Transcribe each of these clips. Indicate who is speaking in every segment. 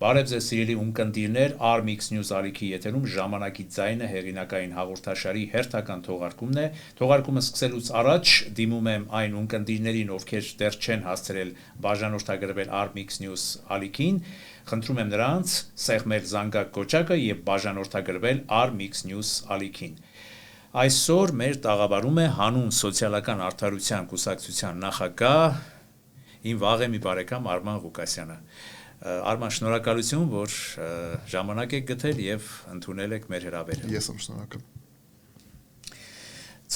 Speaker 1: Բարև ձեզ սիրելի ունկնդիրներ, Armix News ալիքի եթերում ժամանակի ձայնը հեղինակային հաղորդաշարի հերթական թողարկումն է։ Թողարկումը սկսելուց առաջ դիմում եմ այն ունկնդիրներին, ովքեր դեռ չեն հասցրել բաժանորդագրվել Armix News ալիքին, խնդրում եմ նրանց սեղմել զանգակ կոճակը եւ բաժանորդագրվել Armix News ալիքին։ Այսօր մեր տաղավարում է հանուն սոցիալական արդարության կուսակցության նախագահ իմ վաղեմի բարեկամ Արման Ղուկասյանը։ Արման, շնորհակալություն, որ ժամանակ եք գտել եւ ընդունել եք մեր հրավերը։
Speaker 2: Ես եմ շնորհակալ։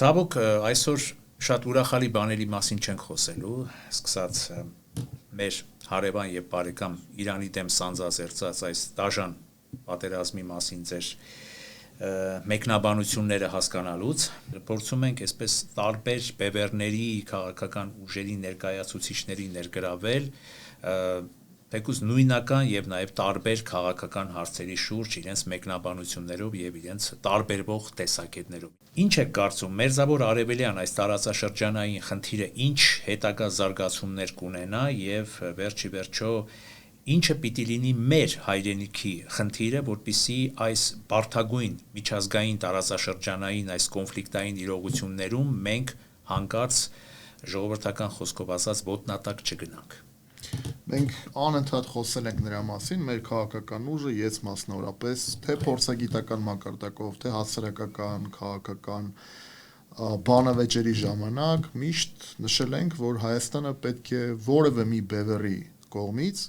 Speaker 1: Ցավոք, այսօր շատ ուրախալի բաների մասին չենք խոսելու, սկսած մեր հարևան եւ բարեկամ Իրանի դեմ սանձազերծած այս դաժան պատերազմի մասին ձեր մեկնաբանությունները հասկանալուց փորձում ենք այսպես տարբեր բևեռների քաղաքական ուժերի ներկայացուցիչների ներգրավել թեկուզ նույնական եւ նաեւ տարբեր քաղաքական հարցերի շուրջ իրենց մեկնաբանություններով եւ իրենց տարբերվող տեսակետներով։ Ինչ է կարծում Մերձավոր Արևելյան այս տարածաշրջանային խնդիրը ինչ հետագա զարգացումներ կունենա եւ վերջի վերջո ինչը պիտի լինի մեր հայրենիքի խնդիրը, որպեսզի այս բարդագույն միջազգային տարածաշրջանային այս կոնֆլիկտային իրողություններում մենք հանկարծ ժողովրդական խոսքով ասած ոտնատակ չգնանք։
Speaker 2: Մենք անընդհատ խոսել ենք նրա մասին, մեր քաղաքական ուժը ես մասնավորապես թե փորձագիտական մակարդակով, թե հասարակական, քաղաքական բանավեճերի ժամանակ միշտ նշել ենք, որ Հայաստանը պետք է որևէ մի բևեռի կողմից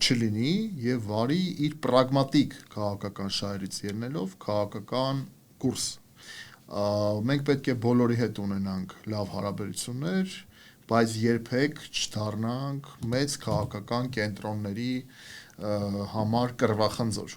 Speaker 2: չլինի եւ վարի իր պրագմատիկ քաղաքական շահերից ելնելով քաղաքական կուրս։ Մենք պետք է բոլորի հետ ունենանք լավ հարաբերություններ, բայց երբեք չդառնանք մեծ քաղաքական կենտրոնների համար կռվախնձոր։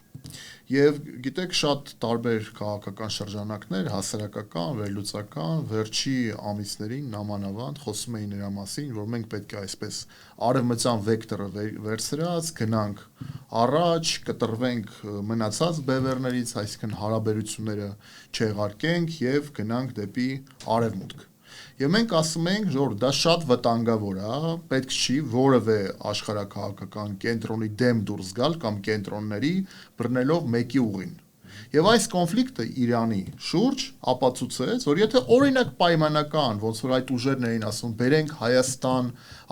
Speaker 2: Եվ գիտեք, շատ տարբեր քաղաքական շրջանակներ, հասարակական, վերլուծական, վերջի ամիսներին նամանավանդ խոսում էին նրա մասին, որ մենք պետք է այսպես արևմտյան վեկտորը վերցրած գնանք առաջ, կտրվենք մնացած բևեռներից, այսինքն հարաբերությունները չեղարկենք եւ գնանք դեպի արևմուտք։ Եվ մենք ասում ենք, որ դա շատ վտանգավոր է, պետք չի որևէ աշխարհակաղակական կենտրոնի դեմ դուրս գալ կամ կենտրոնների բռնելով մեկի ուղին։ Եվ այս կոնֆլիկտը Իրանի շուրջ ապացուցեց, որ եթե օրինակ պայմանական, ոնց որ այդ ուժերն էին ասում, բերենք Հայաստան,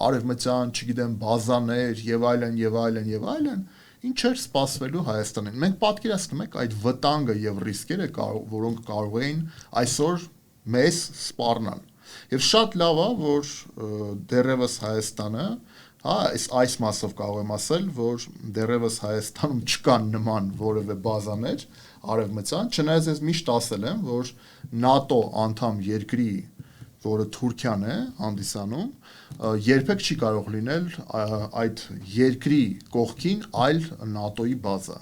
Speaker 2: արևմտյան, չգիտեմ, բազաներ եւ այլն եւ այլն եւ այլն, ինչ էր սպասվելու Հայաստանին։ Մենք պատկերացնում ենք այդ վտանգը եւ ռիսկերը, որոնք կարող էին այսօր մեզ սպառնալ։ Եվ շատ լավ է, որ դեռևս Հայաստանը, այս մասով կարող եմ ասել, որ դեռևս Հայաստանում չկան նման որևէ բազաներ արևմտյան, չնայած ես միշտ ասել եմ, որ ՆԱՏՕ անդամ երկրի, որը Թուրքիան է հանդիսանում, երբեք չի կարող լինել այդ երկրի կողքին այլ ՆԱՏՕ-ի բազա։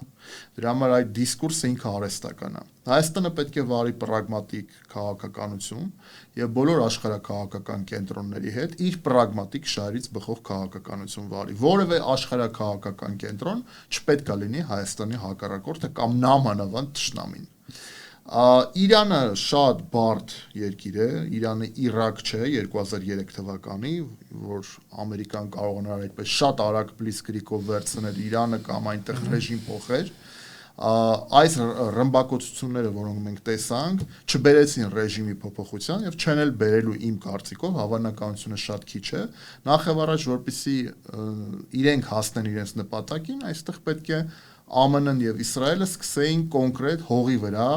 Speaker 2: Դրա համար այդ դիսկուրսը ինքը արհեստական է։ Հայաստանը պետք է վարի պրագմատիկ քաղաքականություն եւ բոլոր աշխարհակաղակական կենտրոնների հետ իր պրագմատիկ շահերից բխող քաղաքականություն վարի։ Որևէ աշխարհակաղակական կենտրոն չպետք է լինի Հայաստանի հակառակորդը կամ նամանավանդ թշնամին։ Իրանը շատ բարդ երկիր է, Իրանը Իրաք չէ 2003 թվականի, որ Ամերիկան կարողանար այդպես շատ արագ բլիցկրիգով վերցնել Իրանը կամ այնտեղ ռեժիմ փոխել։ Այս ռմբակոծությունները, որոնք մենք տեսանք, չբերեցին ռեժիմի փոփոխության եւ չեն էլ բերելու իմ կարծիքով, հավանականությունը շատ քիչ է։ Նախ եւ առաջ, որպեսզի իրենք հասնեն իրենց նպատակին, այստեղ պետք է ԱՄՆ-ն եւ Իսրայելը սկսեին կոնկրետ հողի վրա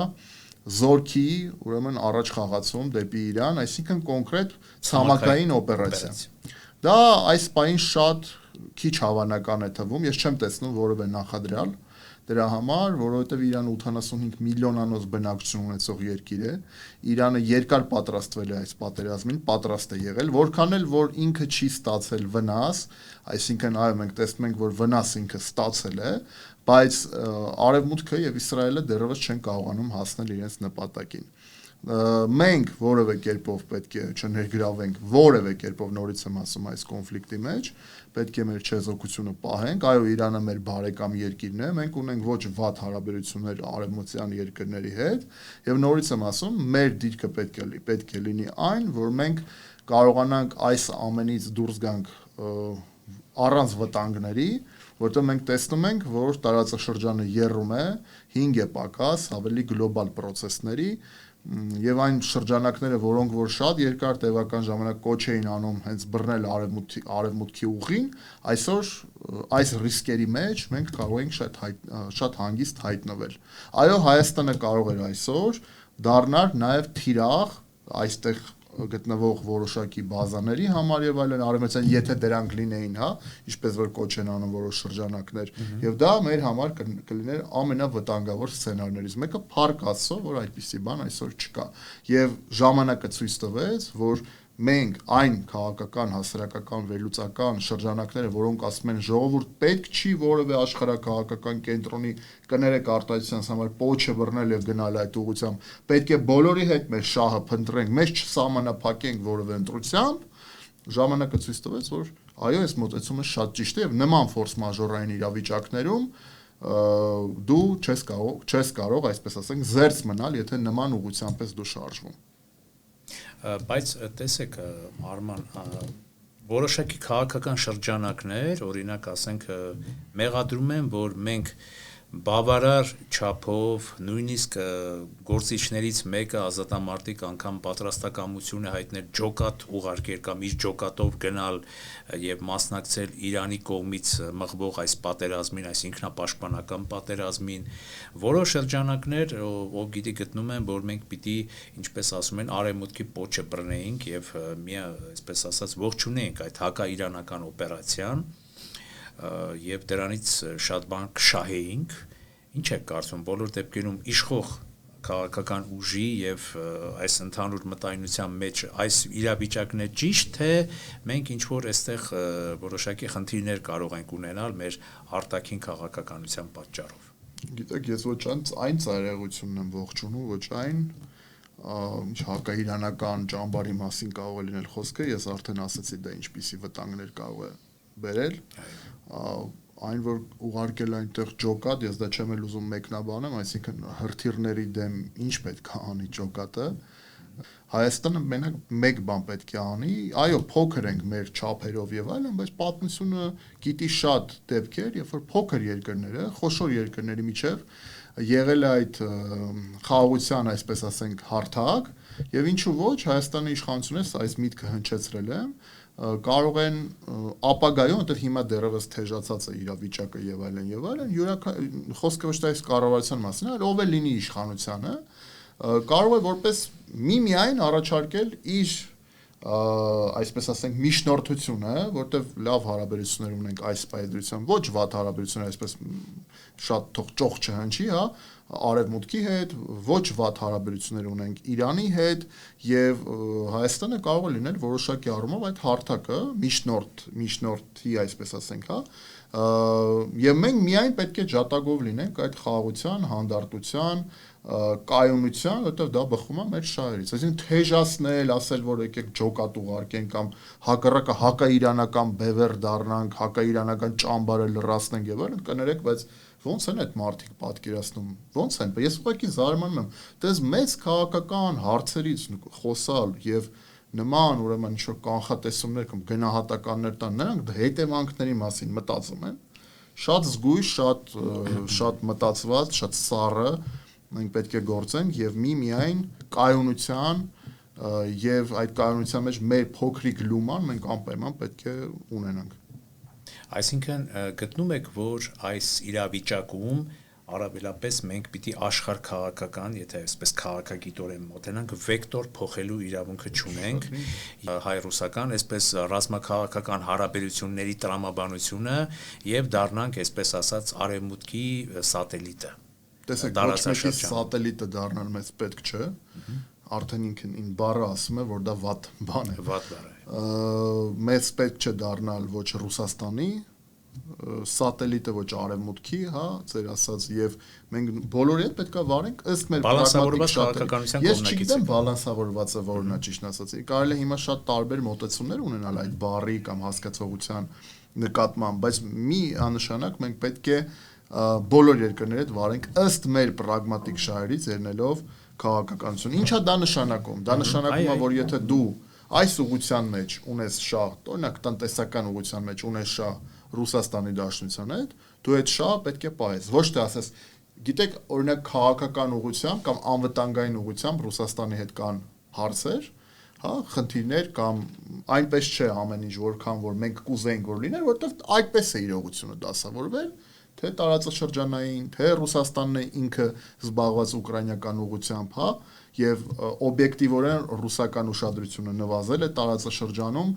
Speaker 2: զորքի, ուրեմն առաջ խաղացում դեպի Իրան, այսինքն կոնկրետ ցամաքային օպերացիա։ Դա այս պահին շատ քիչ հավանական է թվում, ես չեմ տեսնում որևէ նախադրյալ դրա համար, որովհետև Իրանը 85 միլիոնանոց բնակչություն ունեցող երկիր է, Իրանը երկար պատրաստվել է այս պատերազմին, պատրաստ է եղել, որքան էլ որ ինքը չի ստացել վնաս, այսինքն այո, մենք տեսնում ենք, որ վնաս ինքը ստացել է, բայց Արևմուտքը եւ Իսրայելը դեռևս չեն կարողանում հասնել իրենց նպատակին։ Մենք որևէ կերպով պետք է չներգրավենք որևէ կերպով նորից եմ ասում այս կոնֆլիկտի մեջ, պետք է մեր չեզոքությունը պահենք, այո, Իրանը մեր բարեկամ երկիրն է, մենք ունենք ոչ վատ հարաբերություններ արևմտյան երկրների հետ, եւ նորից եմ ասում, մեր դիրքը պետք է լինի այն, որ մենք կարողանանք այս ամենից դուրս գանք առանց վտանգների, որտեղ մենք տեսնում ենք, որ տարածաշրջանը եռում է, 5 է պակաս ավելի գլոբալ process-ների եւ այն շրջանակները, որոնք որ շատ երկար տևական ժամանակ կոչ էին անում հենց բռնել արևմուտքի ուղին, այսօր այս ռիսկերի մեջ մենք կարող ենք շատ հանգիստ հայտնվել։ Այո, Հայաստանը կարող էր այսօր դառնալ նաեւ թիրախ այստեղ գտնվող որոշակի բազաների համար եւ այլն արևմտյան, եթե դրանք լինեին, հա, ինչպես որ կոչ են անում որոշ շրջանակներ, եւ դա մեր համար կլիներ ամենավտանգավոր սցենարներից մեկը, փառք Աստծո, որ այդպիսի բան այսօր չկա։ Եվ ժամանակը ցույց տվեց, որ մենք այն քաղաքական, հասարակական, վերլուծական շրջանակները, որոնք ասում են ժողովուրդ պետք չի որևէ աշխարհակաղակական կենտրոնի կներեք արտահայտության համար պոչը բռնել եւ գնալ այդ ուղղությամբ, պետք է բոլորի հետ մեր շահը փնտրենք, մեզ չսահմանափակենք որևէ ընտրությամբ, ժամանակը ցույց տվեց, որ այո, այս մոտեցումը շատ ճիշտ է եւ նման ֆորս մաժորային իրավիճակներում դու չես կարող, այսպես ասենք, զերծ մնալ, եթե նման ուղղությամբ ես դու շարժվում։
Speaker 1: Բայց տեսեք Արման, որոշակի քաղաքական շրջանակներ, օրինակ ասենք մեղադրում են, որ մենք բավարար չափով նույնիսկ գործիչներից մեկը ազատամարտիկ անգամ պատրաստակամություն է հայտնել ջոկատ ուղարկել կամ իր ջոկատով գնալ եւ մասնակցել Իրանի կողմից մղվող այս պատերազմին, այս ինքնապաշտպանական պատերազմին, որոշ շրջանակներ ով գիտի գտնում են, որ մենք պիտի, ինչպես ասում են, արևմուտքի պոչը բռնեինք եւ մի այսպես ասած ողջունեինք այդ հակաիրանական օպերացիան եւ դրանից շատ բան կշահեինք, ինչ է կարծում բոլոր դեպքերում իշխող քաղաքական ուժի եւ այս ընդհանուր մտայնության մեջ այս իրավիճակն է ճիշտ, թե մենք ինչ որ այստեղ որոշակի խնդիրներ կարող ենք ունենալ մեր արտաքին քաղաքականության պատճառով։
Speaker 2: Գիտեք, ես ոչ այն ծայրահեղությունն եմ ողջունում, ոչ այն հակաիրանական ճամբարի մասին կարող է լինել խոսքը, ես արդեն ասացի դա ինչպիսի վտանգներ կարող է բերել, այն որ ուղարկել այնտեղ ջոկատ, ես դա չեմ էլ ուզում մեկնաբանեմ, այսինքն հրթիռների դեմ ինչ պետք է անի ջոկատը, Հայաստանը մենակ մեկ բան պետք է անի, այո, փոքր ենք մեր չափերով եւ այլն, բայց պատմությունը գիտի շատ դեպքեր, երբ որ փոքր երկրները, խոշոր երկրների միջև եղել է այդ խաղաղության, այսպես ասենք, հարթակ, եւ ինչու ոչ Հայաստանի իշխանությունները այս միտքը հնչեցրել են, կարող են ապագայում, որտեղ հիմա դեռևս թեժացած է իրավիճակը եւ այլն, խոսքը ոչ թե այս կառավարության մասին, այլ ով է լինի իշխանությանը, կարող է որպես միայն առաջարկել իր այսպես ասենք միջնորդությունը, որտեղ լավ հարաբերություններ ունենք այս պայծրությամբ, ոչ վատ հարաբերություններ, այսպես շատ թող ճոխ չհնչի, հա, արևմուտքի հետ, ոչ վատ հարաբերություններ ունենք Իրանի հետ եւ Հայաստանը կարող է լինել որոշակի առումով այդ հարթակը, միջնորդի, այսպես ասենք, հա, եւ մենք միայն պետք է ջատագով լինենք այդ խաղաղության, հանդարտության, կայունության, որտեղ դա բխում է մեր շահերից։ Այսինքն թեժացնել, ասել, որ եկեք ջոկատ ուղարկենք կամ հակառակը հակաիրանական բևեռ դառնանք, հակաիրանական ճամբարը լրացնենք եւ այլն, կներեք, բայց ո՞նց են այդ մարդիկ պատկերացնում։ Ո՞նց են։ Ես ուղղակի զարմանում եմ։ Դες մեծ քաղաքական հարցերից խոսալ եւ նման ուրեմն ինչ-որ կանխատեսումներ կամ գնահատականներ տան, նրանք հետևանքների մասին մտածում են։ Շատ զգույշ, շատ մտածված, շատ սառը մենք պետք է գործենք եւ միայն կայունության եւ այդ կայունության մեջ մեր փոքրիկ լուման մենք անպայման պետք է ունենանք։
Speaker 1: Այսինքն գտնում եք, որ այս իրավիճակում առավելապես մենք պիտի աշխարհ քաղաքական, եթե այսպես քաղաքագիտորեն մոտենանք, վեկտոր փոխելու իրավունքը չունենք, հայ-ռուսական, այսպես ռազմաքաղաքական հարաբերությունների տրամաբանությունը եւ դառնանք, այսպես ասած, արևմուտքի սատելիտը։
Speaker 2: Տեսեք, ոչ մեկի սատելիտը դառնալ մեզ պետք չէ, արդեն ինքն բառը ասում է, որ դա վատ բան է։
Speaker 1: Վատ բառ է։
Speaker 2: Մեզ պետք չէ դառնալ ոչ Ռուսաստանի սատելիտը, ոչ արևմուտքի, հա, ձեր ասած, եւ մենք բոլորի հետ պետք է վարենք ըստ մեր
Speaker 1: բալանսավորված քաղաքականության կողմնակից։
Speaker 2: Ես չգիտեմ բալանսավորվածը որն է, ճիշտն ասած։ Կարելի է հիմա շատ տարբեր մոտեցումներ ունենալ այդ բառի կամ հասկացողության նկատմամբ, բայց մի աննշանակ մենք պետք է բոլոր երկրների հետ վարենք ըստ մեր պրագմատիկ շահերից ելնելով քաղաքականություն։ Ինչա դա նշանակում։ Դա նշանակում է, որ եթե դու այս ուղղության մեջ ունես շահ, օրինակ տնտեսական ուղղության մեջ ունես շահ Ռուսաստանի Դաշնության հետ, դու այդ շահը պետք է պահես։ Ոչ թե ասես, գիտեք, օրինակ քաղաքական ուղղությամբ կամ անվտանգային ուղղությամբ Ռուսաստանի հետ կան հարցեր, հա, խնդիրներ կամ այնպես չէ ամեն ինչ, որքան որ մենք կուզեինք որ լիներ, որովհետև այդպես է իրողությունը դասավորվել, թե տարածաշրջանային, թե Ռուսաստանն է ինքը զբաղված ուկրաինական ուղղությամբ, հա, եւ օբյեկտիվորեն ռուսական ուշադրությունը նվազել է տարածաշրջանում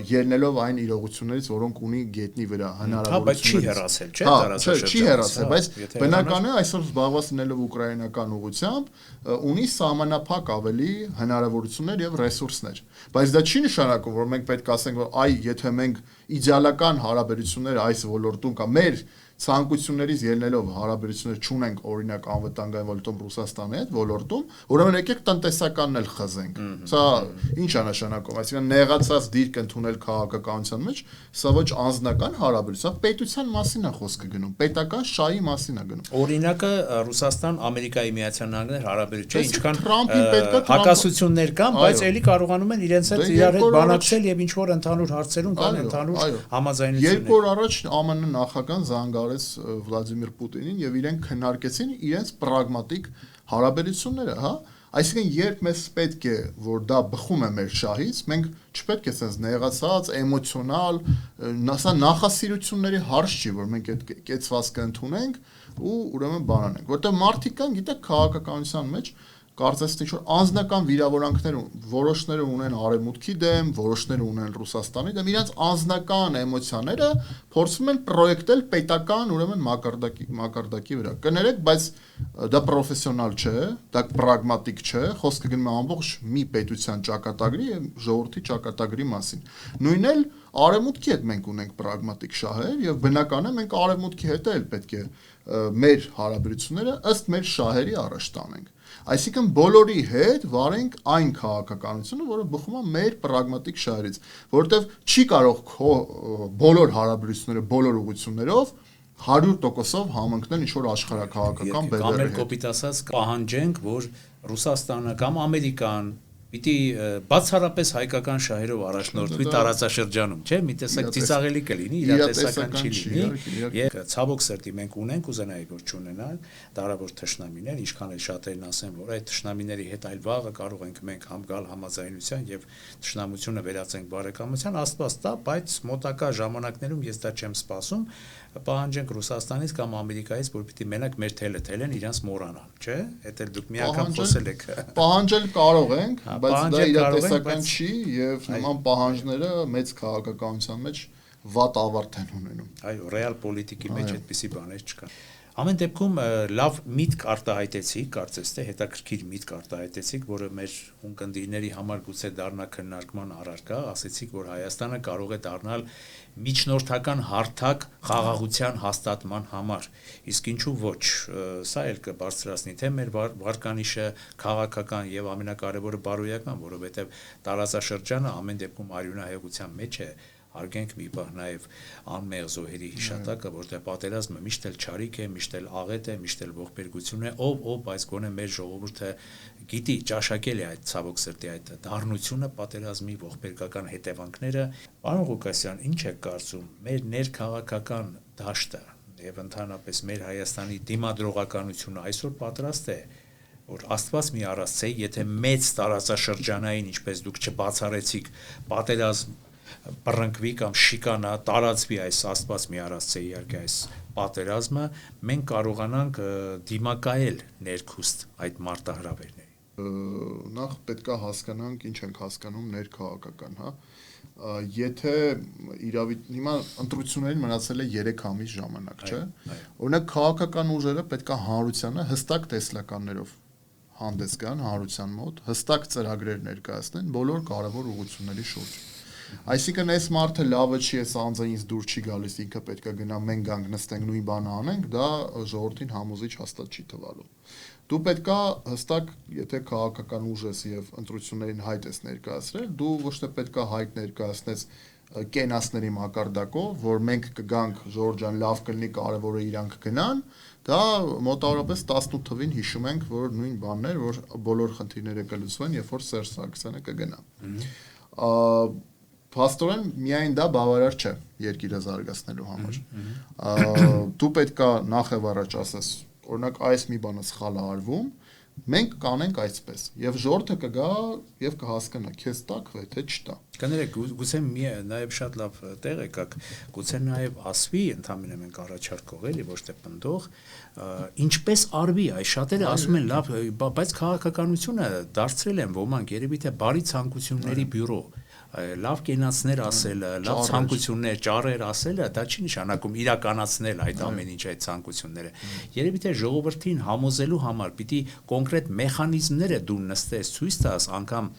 Speaker 2: ելնելով այն իրողություններից, որոնք ունի գետնի վրա հնարավորություններից։
Speaker 1: Հա, բայց չի հեռացել, չէ՞, տարածաշրջանից։
Speaker 2: Չի հեռացել, բայց բնական է այսօր զբաղված լինելով ուկրաինական ուղղությամբ ունի սահմանափակ ավելի հնարավորություններ եւ ռեսուրսներ։ Բայց դա չի նշանակում, որ մենք պետք է ասենք, որ այ եթե մենք իդեալական հարաբերություններ այս ոլորտում կամ մեր ցանկություններից ելնելով հարաբերություններ չունենք օրինակ անվտանգային ոլորտում Ռուսաստանի հետ ոլորտում, ուրեմն եկեք տնտեսականն էլ խզենք։ Սա ինչ է նշանակում, այսինքն նեղացած դիրք ընդունել քաղաքականության մեջ, սա ոչ անձնական հարաբերություն, պետության մասին է խոսքը գնում, պետական շահի մասին է գնում։
Speaker 1: Օրինակը Ռուսաստան-Ամերիկայի Միացյալ Նահանգներ հարաբերություն, ինչքան
Speaker 2: Թրամփին պետք է
Speaker 1: հակասություններ կան, բայց ելի կարողանում են իրենց հետ իրար հետ բանակցել եւ ինչ որ ընդհանուր հարցերում կան ընդհանուր համաձայնություններ։
Speaker 2: Երբ որ առաջ ԱՄՆ նախագահան զանգարեց Վլադիմիր Պուտինին եւ իրենք քննարկեցին իրենց պրագմատիկ հարաբերությունները, հա, այսինքն երբ մեզ պետք է որ դա բխում է մեր շահից, մենք չպետք է sense նեղացած, էմոցիոնալ, սա նախասիրությունների հարց չի, որ մենք այդ կեցվածքը ընդունենք ու ուրեմն բանանենք, որտեղ մարդիկ կան, գիտեք, քաղաքականության մեջ կարծես թե ինչ-որ անձնական վիրավորանքներ որոշները ունեն արևմուտքի դեմ, որոշները ունեն Ռուսաստանի դեմ, իրենց անձնական էմոցիաները փորձում են պրոյեկտել պետական ուրեմն մակարդակի վրա։ Կներեք, բայց դա պրոֆեսիոնալ չէ, դա պրագմատիկ չէ, խոսքը գնում է ամբողջ մի պետության ճակատագրի եւ ժողովրդի ճակատագրի մասին։ Նույնն էլ արևմուտքի հետ մենք ունենք պրագմատիկ շահեր եւ բնական է մենք արևմուտքի հետ էլ պետք է մեր հարաբերությունները ըստ մեր շահերի առաջ տանենք։ Այսինքն բոլորի հետ վարենք այն քաղաքականությունը, որը բխում է մեր պրագմատիկ շահերից, որովհետև չի կարող բոլոր հարաբերությունները բոլոր ուղղություններով 100%-ով համընկնել ինչ-որ աշխարհակաղակական բևեռի հետ։
Speaker 1: Կամ էլ կոպիտ ասած պահանջենք, որ Ռուսաստանը կամ Ամերիկան պիտի բացառապես հայկական շահերով առաջնորդվի տարածաշրջանում, չէ՞, մի տեսակ ծիծաղելի կլինի, իրատեսական չի լինի, եւ ցավոք սրտի մենք ունենք ուզենայի որ չունենալ դարավոր թշնամիներ, ինչքան էլ շատերն ասեն, որ այդ թշնամիների հետ այլ վաղը կարող ենք մենք համ գալ համաձայնության եւ թշնամությունը վերածենք բարեկամության, Աստված տա, բայց մոտակա ժամանակներում ես դա չեմ սպասում, պահանջենք Ռուսաստանից կամ Ամերիկայից, որ պիտի մենակ մեր թելը թելեն իրանց մոռանան, չէ՞, դա էլ դուք մի անգամ խոսել եք։
Speaker 2: Պահանջել կարող ենք, բայց դա իրատեսական չի եւ նման պահանջները մեծ քաղաքականության մեջ վատ ավարտ են ունենում։
Speaker 1: Այո, ռեալ պոլիտիկի մեջ այդպիսի բաներ չկան։ Ամեն դեպքում լավ միտք արտահայտեցիք, կարծես թե հետաքրքիր միտք արտահայտեցիք, որը մեր ունկնդիրների համար գուցե դառնա քննարկման առարկա, ասեցիք, որ Հայաստանը կարող է դառնալ միջնորդական հարթակ խաղաղության հաստատման համար։ Իսկ ինչու ոչ, սա էլ կբարձրացնի թե մեր վարկանիշը քաղաքական եւ ամենակարևորը բարոյական, որովհետեւ տարածաշրջանը ամեն դեպքում արյունահեղության մեջ է։ Արգենք մի բան նաև անմեղ զոհերի հիշատակը, որտեղ պատերազմը միշտ էլ չարիք է, միշտ էլ աղետ է, միշտ էլ ողբերգություն է, ով, բայց գոնե մեր ժողովուրդը գիտի, ճաշակել է այդ ցավոք սրտի այդ դառնությունը, պատերազմի ողբերգական հետևանքները։ Պարոն Ղուկասյան, ինչ եք կարծում, մեր ներքաղաքական դաշտը եւ ընդհանրապես մեր Հայաստանի դիմադրողականությունը այսօր պատրաստ է որ Աստված մի առասցե, եթե մեծ տարածաշրջանային, ինչպես դուք չբացառեցիք, պատերազմ բռնկվի կամ շիկանա տարածվի այս Աստված մի առասցե իհարկե այս պատերազմը, մենք կարողանանք դիմակայել ներքուստ այդ մարտահրավերների։
Speaker 2: Նախ պետք է հասկանանք, ինչ ենք հասկանում ներքաղաքական, հա։ Եթե հիմա ընտրություններին մնացել է 3 ամիս ժամանակ, չէ՞։ Օրինակ քաղաքական ուժերը պետք է հանրությանը հստակ տեսլականներով հանդես գան հանրության մոտ, հստակ ծրագրեր ներկայացնեն բոլոր կարևոր ուղղությունների շուրջ։ Այսինքն այս մարդը լավը չի, այս անձը ինձ դուր չի գալիս, ինքը պետք է գնա, մենք գանք նստենք նույն բանը անենք, դա ժողովրդին համոզիչ հաստատ չի թվալու։ Դու պետք է հստակ, եթե քաղաքական ուժ ես եւ ընտրություններին հայտ ես ներկայացրել, դու ոչ թե պետք է հայտ ներկայացնես կենասների մակարդակով, որ մենք կգանք Ժորժ ջան, լավ կլինի, կարևորը իրանք գնան, դա մոտավորապես 18 թվին հիշում ենք, որ նույն բաններ, որ բոլոր խնդիրները կլուծվեն, երբ որ Սերժ Սարգսյանը կգնա։ փաստորեն միայն դա բավարար չէ երկիրը զարգացնելու համար։ Դու պետքա նախ եւ առաջ ասես, օրինակ այս մի բանը սխալ է արվում, մենք կանենք այսպես եւ ժողովուրդը կգա եւ կհասկանա քեզ տակվե թե չտա։
Speaker 1: Կներեք, գուցե նաև շատ լավ տեղ եկաք, գուցե նաև ասվի, ընդհանրապես մենք առաջարկող էլի ոչ թե պնդող, ինչպես արվի, այս շատերը ասում են լավ, բայց քաղաքականությունը դարձրել են ոմանք երևի թե բարի ցանկությունների բյուրո, լավ կենացներ ասելը, լավ ցանկություններ, ճառեր ասելը, դա չի նշանակում իրականացնել այդ ամեն ինչ այդ ցանկությունները։ Երևի թե ժողովրդին համոզելու համար պիտի կոնկրետ մեխանիզմները դու նստես, ցույց տաս, անգամ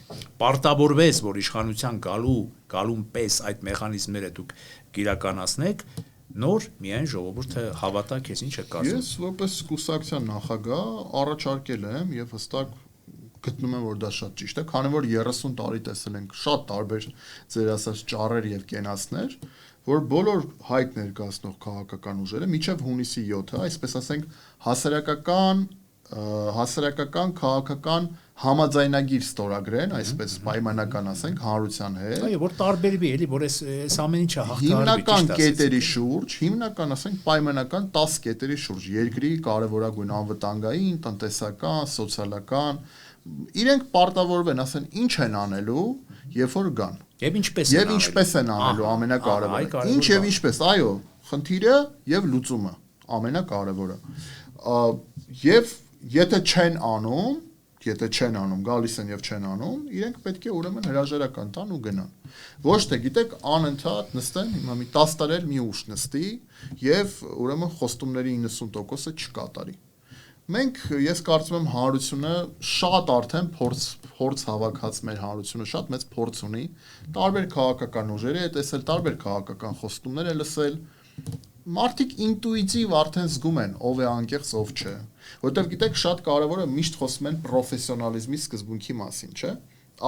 Speaker 1: պարտավորվես, որ իշխանության գալուն պես այդ մեխանիզմները դուք կիրականացնեք, նոր միայն ժողովուրդը հավատա քեզ ինչ է կարծում։
Speaker 2: Ես որպես կուսակցության նախագահ առաջարկել եմ եւ հստակ գտնում եմ, որ դա շատ ճիշտ է, քանի որ 30 տարի տեսել ենք շատ տարբեր ձեր ասած ճառեր եւ կենացներ, որ բոլոր հայտ ներկայացնող քաղաքական ուժերը միջև հունիսի 7-ը, այսպես ասենք, հասարակական քաղաքական համաձայնագիր ստորագրեն, այսպես պայմանական ասենք, հանրության հետ։
Speaker 1: Այո, որ տարբերվի, էլի, որ այս ամեն ինչը հաղթահարվի,
Speaker 2: հիմնական կետերի շուրջ, հիմնական ասենք պայմանական 10 կետերի շուրջ, երկրի կարևորագույն անվտանգային, տնտեսական, սոցիալական, իրենք պարտավորվեն, ասեն, ինչ են անելու, երբ որ գան։
Speaker 1: Եվ ինչպես են
Speaker 2: անելու ամենակարևորը։ Ինչ եւ ինչպես, այո, խնդիրը եւ լուծումը ամենակարևորը։ Եվ եթե չեն անում, գալիս են եւ չեն անում, իրենք պետք է ուրեմն հրաժարական տան ու գնան։ Ոչ թե գիտեք անընդհատ նստեն, հիմա մի 10 տարի մի ուշ նստի եւ ուրեմն խոստումների 90%-ը չկատարի։ Ես կարծում եմ հանրությունը շատ արդեն փորձ հավաքած մեր հանրությունը շատ մեծ փորձ ունի, տարբեր քաղաքական ուժերի հետ տեսել, տարբեր քաղաքական խոստումներ է լսել, մարդիկ ինտուիտիվ արդեն զգում են ով է անկեղծ, ով չէ, որովհետև գիտեք շատ կարևորը միշտ խոսում են պրոֆեսիոնալիզմի սկզբունքի մասին, չէ՞։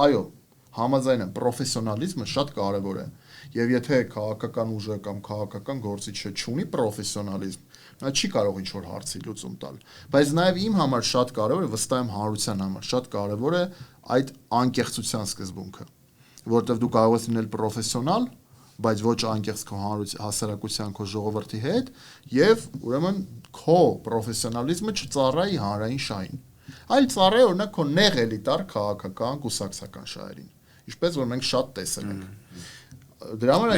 Speaker 2: Այո, համաձայն եմ, պրոֆեսիոնալիզմը շատ կարևոր է, եւ եթե քաղաքական ուժը կամ քաղաքական գործիչը չունի պրոֆեսիոնալիզմ, նա չի կարող ինչ-որ հարցի լուծում տալ, բայց նաև իմ համար շատ կարևոր է, վստահ եմ հանրության համար շատ կարևոր է այդ անկեղծության սկզբունքը, որովհետև դու կարող ես լինել պրոֆեսիոնալ, բայց ոչ անկեղծ քո հասարակության, քո ժողովրդի հետ, եւ ուրեմն քո պրոֆեսիոնալիզմը չծառայի հանրային շահին, այլ ծառայի օրինակ քո նեղ էլիտար քաղաքական, կուսակցական շահերին, ինչպես որ մենք շատ տեսել ենք։ Դրա համար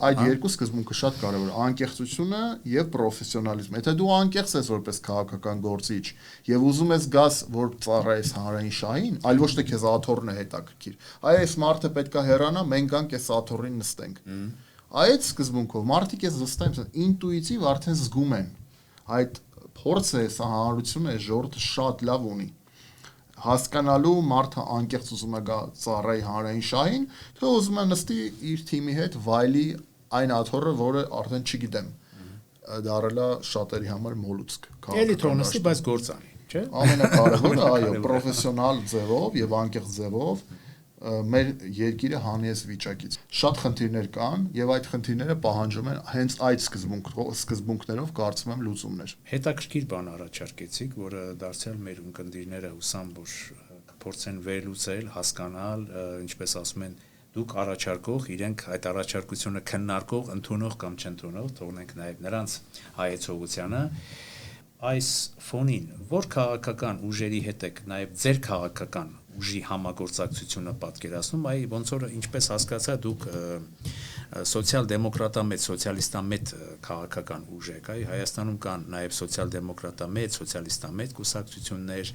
Speaker 2: այդ երկու սկզբունքը շատ կարևոր է, անկեղծությունը եւ պրոֆեսիոնալիզմը։ Եթե դու անկեղծ ես որպես քաղաքական գործիչ եւ ուզում ես գաս, որ ծառայես հանրային շահին, այլ ոչ թե քեզ աթոռն է հետաքրքիր, այ այս մարդը պետքա հեռանա, մենք գանք այս աթոռին նստենք։ Այդ սկզբունքով մարդիկ ես վստահ եմ, ինտուիտիվ արդեն զգում են այդ փորձը, սա հանրությունը, ժողովուրդը շատ լավ ունի հասկանալու մարդը անկեղծ ուզում է գա ծառայի հանրային շահին, թե ուզում է նստի իր թիմի հետ վայլի այն աթոռը, որը արդեն չգիտեմ, դարելա շատերի համար մոլուցք։
Speaker 1: Էլի թողնստի, բայց գործանի, չէ՞։
Speaker 2: Ամենակարևորը, այո, պրոֆեսիոնալ ձևով եւ անկեղծ ձևով մեր երկիրը հանես վիճակից։ Շատ խնդիրներ կան եւ այդ խնդիրները պահանջում են հենց այդ սկզբունքներով կարծում եմ լուծումներ։
Speaker 1: Հետաքրքիր բան առաջարկեցիք, որը դարձյալ մեր ունկնդիրները հուսամ, որ կփորձեն վերլուծել, հասկանալ, ինչպես ասում են, դուք առաջարկող, իրենք այդ առաջարկությունը քննարկող, ընդունող կամ չընդունող, թողնենք նաեւ նրանց հայեցողությանը։ Այս ֆոնին որ քաղաքական ուժերի հետ եք նաև ձեր քաղաքական ուժի համագործակցությունը պատկերացնում, այ ոնց որ ինչպես հասկացա դուք սոցիալ-դեմոկրատամետ, սոցիալիստամետ քաղաքական ուժ եք, այ Հայաստանում կան նաև սոցիալ-դեմոկրատամետ, սոցիալիստամետ կուսակցություններ,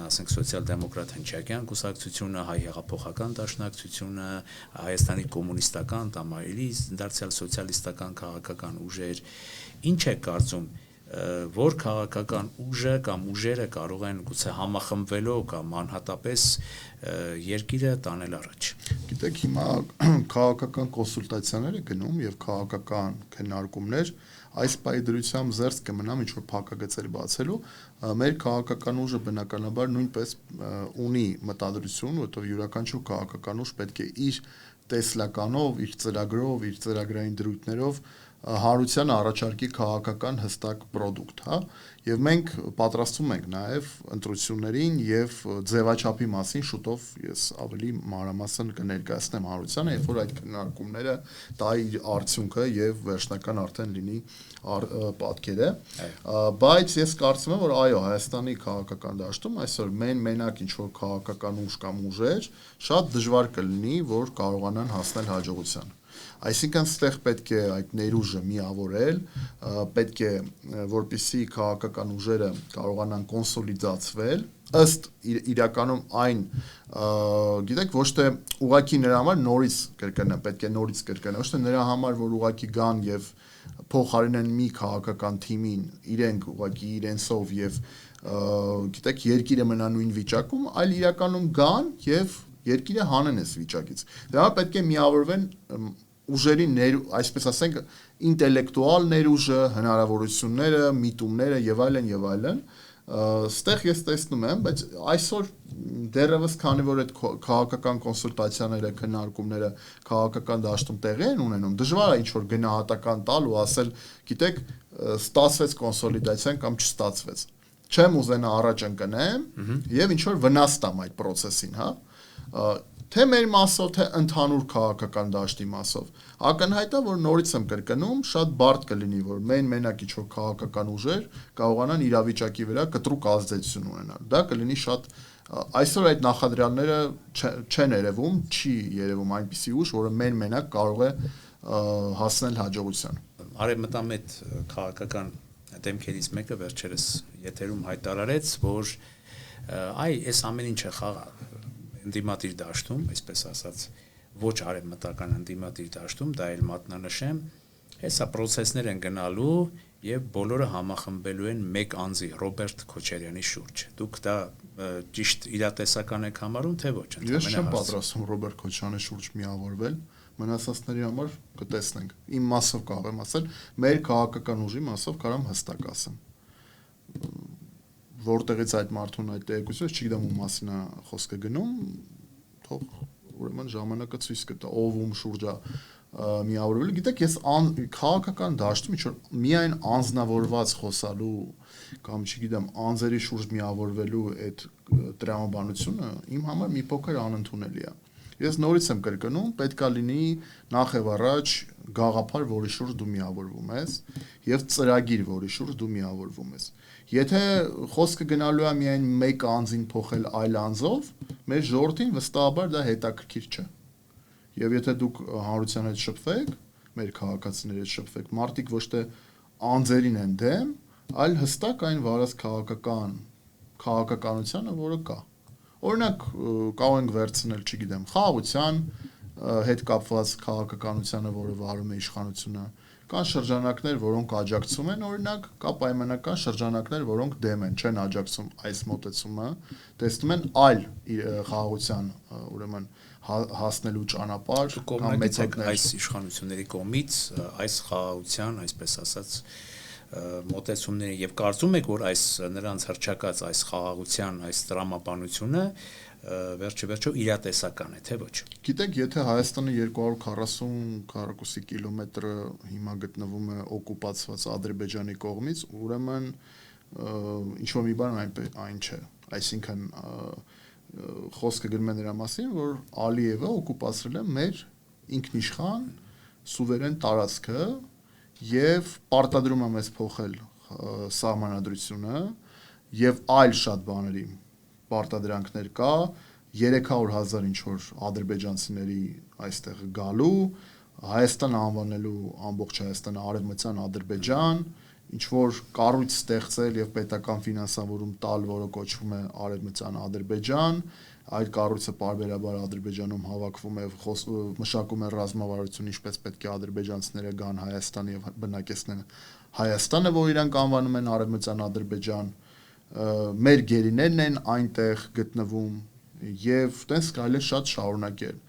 Speaker 1: ասենք սոցիալ-դեմոկրատ հնչակյան կուսակցությունը, հայ հեղափոխական դաշնակցությունը, Հայաստանի կոմունիստական կամ այլի դարձյալ սոցիալիստական քաղաքական ուժեր, ինչ է կարծում որ քաղաքական ուժը կամ ուժերը կարող են գուցե համախմբվելով կամ անհատապես երկիրը տանել առաջ։
Speaker 2: Գիտեք, հիմա քաղաքական կոնսուլտացիաներ է գնում եւ քաղաքական քննարկումներ այս պայդրությամբ զերծ կմնամ ինչ որ փակագծեր բացելու, մեր քաղաքական ուժը բնականաբար նույնպես ունի մտադրություն, որտեղ յուրաքանչյուր քաղաքական ուժ պետք է իր տեսլականով, իր ծրագրով, իր ծրագրային դրույթներով հանրության առաջարկի քաղաքական հստակ product, հա, եւ մենք պատրաստվում ենք նաեւ ընտրություններին եւ ձևաչափի մասին շուտով ես ավելի մանրամասն կներկայացնեմ հանրությանը, երբ որ այդ քննարկումները տա իր արդյունքը եւ վերջնական արդեն լինի պատկերը, բայց ես կարծում եմ, որ այո, Հայաստանի քաղաքական դաշտում այսօր մենակ ինչ որ քաղաքական ուժ կամ ուժեր շատ դժվար կլինի, որ կարողանան հասնել հաջողության։ Այսինքն ստեղ պետք է այդ ներուժը միավորել, պետք է որպեսզի քաղաքական ուժերը կարողանան կոնսոլիդացվել ըստ իրականում այն, գիտեք, ոչ թե ուղղակի նրա համար նորից կրկնեմ, պետք է նորից կրկնեմ, ոչ թե նրա համար, որ ուղղակի գան եւ փոխարինեն մի քաղաքական թիմին, իրենք ուղղակի իրենցով եւ գիտեք, երկիրը մնա նույն վիճակում, այլ իրականում գան եւ երկիրը հանեն այս վիճակից։ Դրա համար պետք է միավորվեն ուժերի այսպես ասենք ինտելեկտուալ ներուժը, հնարավորությունները, միտումները եւ այլն, ստեղ ես տեսնում եմ, բայց այսօր դեռևս քանի որ այդ քաղաքական կոնսուլտացիաները, քննարկումները քաղաքական դաշտում տեղի են ունենում, դժվար է ինչ որ գնահատական տալ ու ասել, գիտեք, ստացվեց կոնսոլիդացիան կամ չստացվեց։ Չեմ ուզենա առաջ ընկնեմ եւ ինչ որ վնաս տամ այդ process-ին, հա։ Թե մեր մասով, թե ընդհանուր քաղաքական դաշտի մասով։ Ակնհայտ է, որ նորից եմ կրկնում, շատ բարդ կլինի, որ մենակ ինչ որ քաղաքական ուժեր կարողանան իրավիճակի վրա կտրուկ ազդեցություն ունենալ։ Դա կլինի շատ այսօր այդ նախադրյալները չեն երևում, չի երևում այնպիսի ուժ, որը մենակ կարող է հասնել հաջողության։
Speaker 1: Արևմտամետ քաղաքական դեմքերից մեկը վերջերս եթերում հայտարարեց, որ այս ամեն ինչը ընդդիմադիր դաշտում, այսպես ասած, ոչ արևմտական ընդդիմադիր դաշտում, դա էլ մատնանշեմ, հեսա process-ներ են գնալու եւ բոլորը համախմբելու են մեկ անձի Ռոբերտ Քոչարյանի շուրջ։ Դուք դա ճիշտ իրատեսական եք համարում, թե ոչ։
Speaker 2: Ես չեմ պատրաստվում Ռոբերտ Քոչարյանի շուրջ միավորվել, մնացածների համար կտեսնենք։ Իմ մասով կարող եմ ասել, մեր քաղաքական ուժի մասով կարող եմ հստակ ասեմ։ Որտեղից այդ մարդուն այդ տեղեկությունը, չգիտեմ ում մասին է խոսքը գնում, թող ուրեմն ժամանակը ցույց կտա, ով ում շուրջա միավորվել։ Գիտեք, ես քաղաքական դաշտում ինչ որ միայն անձնավորված խոսալու կամ չգիտեմ, անձերի շուրջ միավորվելու այդ տրամաբանությունը իմ համար մի փոքր անընդունելի է։ Ես նորից եմ կրկնում, պետքա լինի նախ եւ առաջ գաղափար, որի շուրջ դու միավորվում ես, եւ ծրագիր, որի շուրջ դու միավորվում ես։ Եթե խոսքը գնալու է միայն մեկ անձին փոխել այլ անձով, մեր ժողովրդին վստահաբար դա հետաքրքիր չէ։ Եվ եթե դուք հանրության հետ շփվեք, մեր քաղաքացիների հետ շփվեք, մարդիկ ոչ թե անձերին են դեմ, այլ հստակ այն վարած քաղաքականությանը, որը կա։ Օրինակ կարող ենք վերցնել, չգիտեմ, խաղաղության հետ կապված քաղաքականությանը, որը վարում է իշխանությունը, կան շրջանակներ, որոնք աջակցում են, օրինակ, կա պայմանական շրջանակներ, որոնք դեմ են, չեն աջակցում այս մոտեցումը, տեսնում են այլ խաղաղության, ուրեմն հասնելու ճանապարհ
Speaker 1: կամ մեթոդներ այս իշխանությունների կողմից, այս խաղաղության, այսպես ասած, մոտեցումները եւ կարծում եք, որ այս նրանց հրճակած այս խաղաղության, այս տրամաբանությունը վերջիվերջո իրատեսական է, թե ոչ։
Speaker 2: Գիտեք, եթե Հայաստանը 240-240 կիլոմետրը հիմա գտնվում է օկուպացված Ադրբեջանի կողմից, ուրեմն ինչ որ մի բան այն չէ։ Այսինքն խոսքը գնում է նրա մասին, որ Ալիևը օկուպացրել է մեր ինքնիշխան սուվերեն տարածքը եւ պարտադրում է մեզ փոխել սահմանադրությունը եւ այլ շատ բաների պարտադրանքներ կա 300,000 ինչ որ ադրբեջանցիների այստեղ գալու Հայաստան անվանելու ամբողջ Հայաստանը արևմտյան Ադրբեջան ինչ որ կառույց ստեղծել եւ պետական ֆինանսավորում տալ, որը կոչվում է արևմտյան Ադրբեջան, այդ կառույցը պարբերաբար Ադրբեջանում հավաքվում է մշակում է ռազմավարություն, ինչպես պետք է ադրբեջանցիները գան Հայաստան եւ բնակեցնեն Հայաստանը, որ իրանք անվանում են արևմտյան Ադրբեջան, մեր գերիներն են այնտեղ գտնվում եւ տենց կարելի է շատ շարունակել։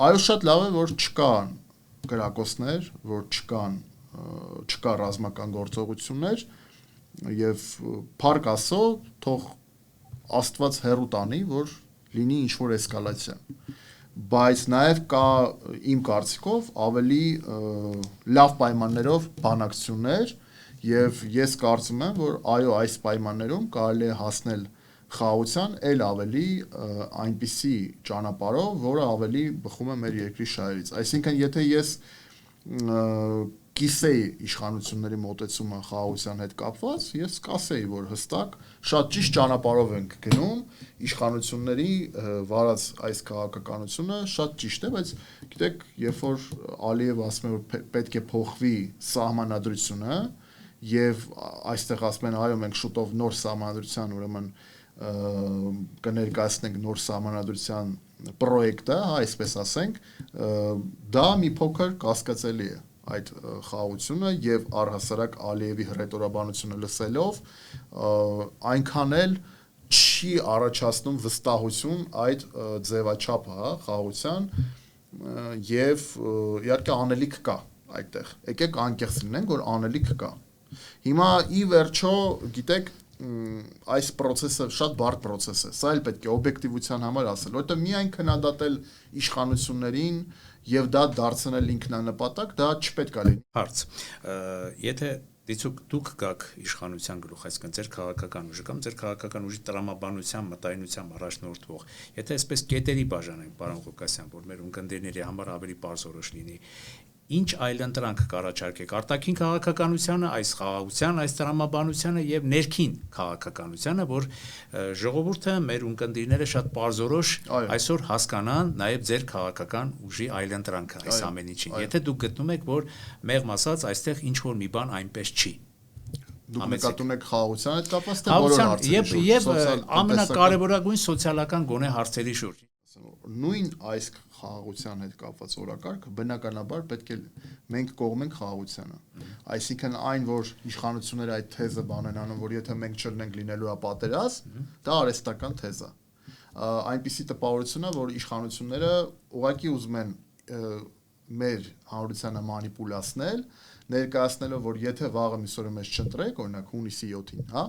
Speaker 2: Այո, շատ լավ է, որ չկան կրակոցներ, որ չկա ռազմական գործողություններ եւ փառք Աստծո, թող Աստված հեռու տանի, որ լինի ինչ որ էսկալացիա։ բայց նաև կա իմ կարծիքով ավելի լավ պայմաններով բանակցություններ եւ ես կարծում եմ, որ այո, այս պայմաններում կարելի է հասնել խաղաղության էլ ավելի այնպիսի ճանապարհով, որը ավելի բխում է մեր երկրի շահերից։ Այսինքն, եթե ես կիսեի իշխանությունների մոտեցումը խաղաղության հետ կապված, ես կասեի, որ հստակ շատ ճիշտ ճանապարհով ենք գնում, իշխանությունների վարած այս քաղաքականությունը շատ ճիշտ է, բայց գիտեք, երբ որ Ալիևը ասում է, որ պետք է փոխվի սահմանադրությունը եւ այստեղ ասում են, այո, մենք շուտով նոր սահմանադրության, ուրեմն կներկայացնենք նոր սահմանադրության պրոյեկտը, այսպես ասենք, դա մի փոքր կասկածելի է այդ խաղաղությունը եւ առհասարակ Ալիևի հռետորաբանությունը լսելով այնքան էլ չի առաջացնում վստահություն այդ ձևաչափը, խաղաղության եւ իհարկե անելիք կա այդտեղ։ Եկեք անկեղծ լինենք, որ անելիք կա։ Հիմա ի վերջո, գիտեք, այս process-ը շատ բարդ process է։ Սա էլ պետք է օբյեկտիվության համար ասել, որովհետեւ միայն քննադատել իշխանություններին եւ դա դարձնել ինքնանպատակ, դա չպետք է լինի։
Speaker 1: Հարց. Եթե դուք գաք իշխանության գլուխ, այսինքն ձեր քաղաքական ուժը կամ ձեր քաղաքական ուժի տրամաբանության, մտայնությամբ առաջնորդվող, եթե այսպես կետերի բաժանենք, պարոն Ղուկասյան, որ մեր ունկնդիրների համար ավելի պարզորոշ լինի, ինչ այլընտրանք կառաջարկեք արտաքին քաղաքականությանը, այս խաղաղության, այս տրամաբանությանը եւ ներքին քաղաքականությանը, որ ժողովուրդը, մեր ունկնդիրները շատ պարզորոշ այսօր հասկանան նաեւ ձեր քաղաքական ուժի այլընտրանքը այս ամեն ինչին։ Եթե դուք գտնում եք, որ մեղմ ասած այստեղ ինչ որ մի բան այնպես չի։
Speaker 2: Դուք նկատում եք խաղաղության հետ կապված թե բոլոր հարցերի
Speaker 1: եւ ամենակարևորագույն սոցիալական գոնե հարցերի շուրջ։
Speaker 2: Նույն այս խաղաղության հետ կապված օրակարգը բնականաբար պետք է մենք կողմենք խաղաղությանը։ Այսինքն այն, որ իշխանությունները այդ թեզը բան են անում, որ եթե մենք չլինենք լինելու է պատերազմ, դա արհեստական թեզ է։ Այնպիսի տպավորություն է, որ իշխանությունները ուղղակի ուզում են մեր հանրությանը մանիպուլացնել, ներկայացնելով, որ եթե վաղը միսօրը մեզ չընտրեք, օրինակ հունիսի 7-ին, հա,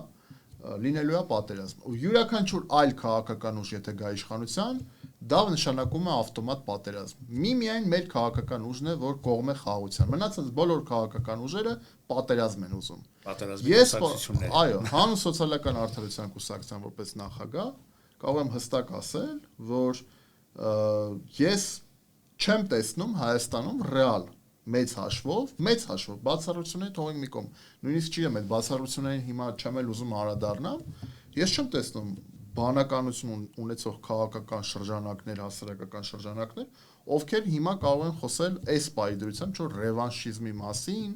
Speaker 2: լինելու է պատերազմ։ Ու յուրաքանչյուր այլ քաղաքական ուժ եթե գա իշխանության, դա նշանակում է ավտոմատ պատերազմ։ Միայն մեր քաղաքական ուժն է, որ կողմ է խաղաղության։ Մնացած բոլոր քաղաքական ուժերը պատերազմ են ուզում։
Speaker 1: Պատերազմի կուսակցությունները։
Speaker 2: Այո, հանուն սոցիալական արդարության կուսակցության որպես նախագահ կարող եմ հստակ ասել, որ ես չեմ տեսնում Հայաստանում ռեալ մեծ հաշվով, բացառությունները թողենք մի կողմ։ Նույնիսկ չգիտեմ, այդ բացառություններին հիմա չեմ էլ ուզում անդրադառնամ, ես չեմ տեսնում բանականություն ունեցող քաղաքական շրջանակներ, հասարակական շրջանակներ, ովքեր հիմա կարող են խոսել այս պայդրությամբ, ինչ-որ ռևանշիզմի մասին,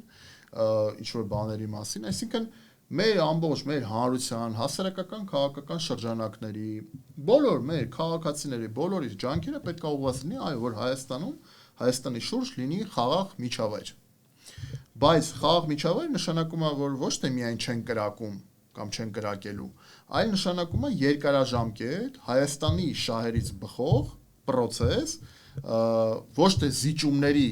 Speaker 2: ինչ-որ բաների մասին, այսինքն մեր ամբողջ մեր հանրության, հասարակական քաղաքական շրջանակների, բոլոր մեր քաղաքացիների, բոլորի ջանքերը պետք է ուղղված լինի, այո, որ Հայաստանի շուրջ լինի խաղաղ միջավայր։ Բայց խաղաղ միջավայր նշանակում է, որ ոչ թե միայն չեն կրակում կամ չեն կրակելու, այլ նշանակում է երկարաժամկետ Հայաստանի շահերից բխող process, ոչ թե զիջումների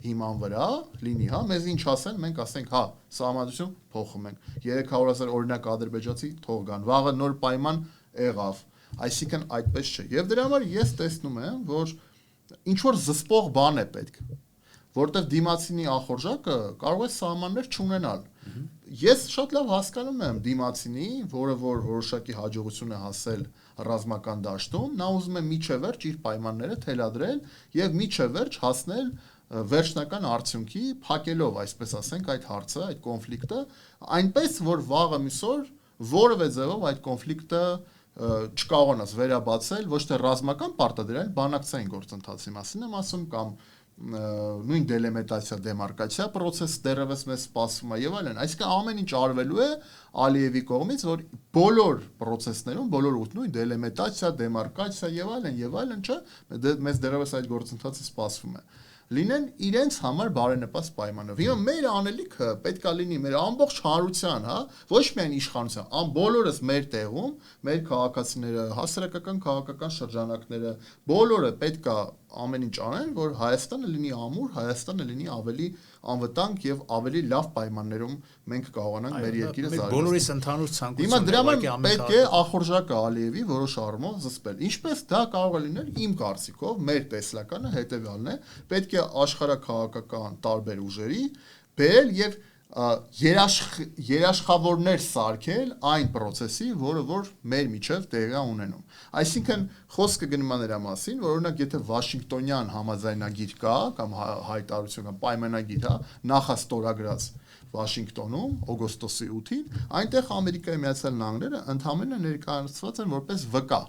Speaker 2: հիման վրա լինի, հա, մեզ ինչ ասեն, մենք ասենք, հա, սահմանադրություն փոխում ենք, 300,000 օրինակ ադրբեջանցի թող գան, վաղը նոր պայման եղավ, այսինքն այդպես չէ։ Եվ դրա համար ես տեսնում եմ, որ ինչ որ զսպող բան է պետք, որտեղ դիմացինի ախորժակը կարող է սահմաններ չունենալ։ Ես շատ լավ հասկանում եմ դիմացինի, որը որ որոշակի հաջողություն է հասել ռազմական դաշտում, նա ուզում է միջևերջ իր պայմանները թելադրել եւ միջևերջ հասնել վերջնական արդյունքի, փակելով, այսպես ասենք, այդ հարցը, այդ կոնֆլիկտը, այնպես որ վաղը միսօր որևէ ձևով այդ կոնֆլիկտը չկարողանաս վերաբացել ոչ թե ռազմական պարտադրել, բանակցային գործընթացի մասին եմ ասում կամ նույն դելիմիտացիա, դեմարկացիա process դեռևս մեզ սպասվում է եւ այլն։ Այսինքն ամեն ինչ արվելու է Ալիևի կողմից, որ բոլոր process-ներում, բոլոր նույն դելիմիտացիա, դեմարկացիա եւ այլն, չէ, մեզ դեռևս այդ գործընթացը սպասվում է։ Լինեն իրենց համար բարենպաստ պայմանով։ Հիմա մեր անելիքը պետքա լինի մեր ամբողջ հանրության, հա, ոչ միայն իշխանության, բոլորս մեր տեղում, մեր քաղաքացիները, հասարակական քաղաքական շրջանակները, բոլորը պետքա ամեն ինչ անեն, որ Հայաստանը լինի ամուր, Հայաստանը լինի ավելի անվտանգ եւ ավելի լավ պայմաններում մենք կարողանանք մեր երկիրը զարգացնել։
Speaker 1: Բոլորիս ընդհանուր ցանկությունն
Speaker 2: Հիմա դրա համար պետք է ախորժակը Ալիևի որոշ առումով զսպել։ Ինչպես դա կարող է լինել իմ կարծիքով, մեր տեսլականը հետեւյալն է, պետք է աշխարհաքաղաքական տարբեր ուժերի բերել եւ երաշխավորներ սարքել այն process-ի, որը որ մեր միջև տեղի է ունենում։ Այսինքն խոսքը գնում է նրա մասին, որ օրինակ եթե Վաշինգտոնյան համաձայնագիր կա կամ հայտարարություն կամ պայմանագիր, հա, նախաստորագրած Վաշինգտոնում օգոստոսի 8-ին, այնտեղ Ամերիկայի Միացյալ Նահանգները ընդհանրապես ներկայացված են որպես վկա։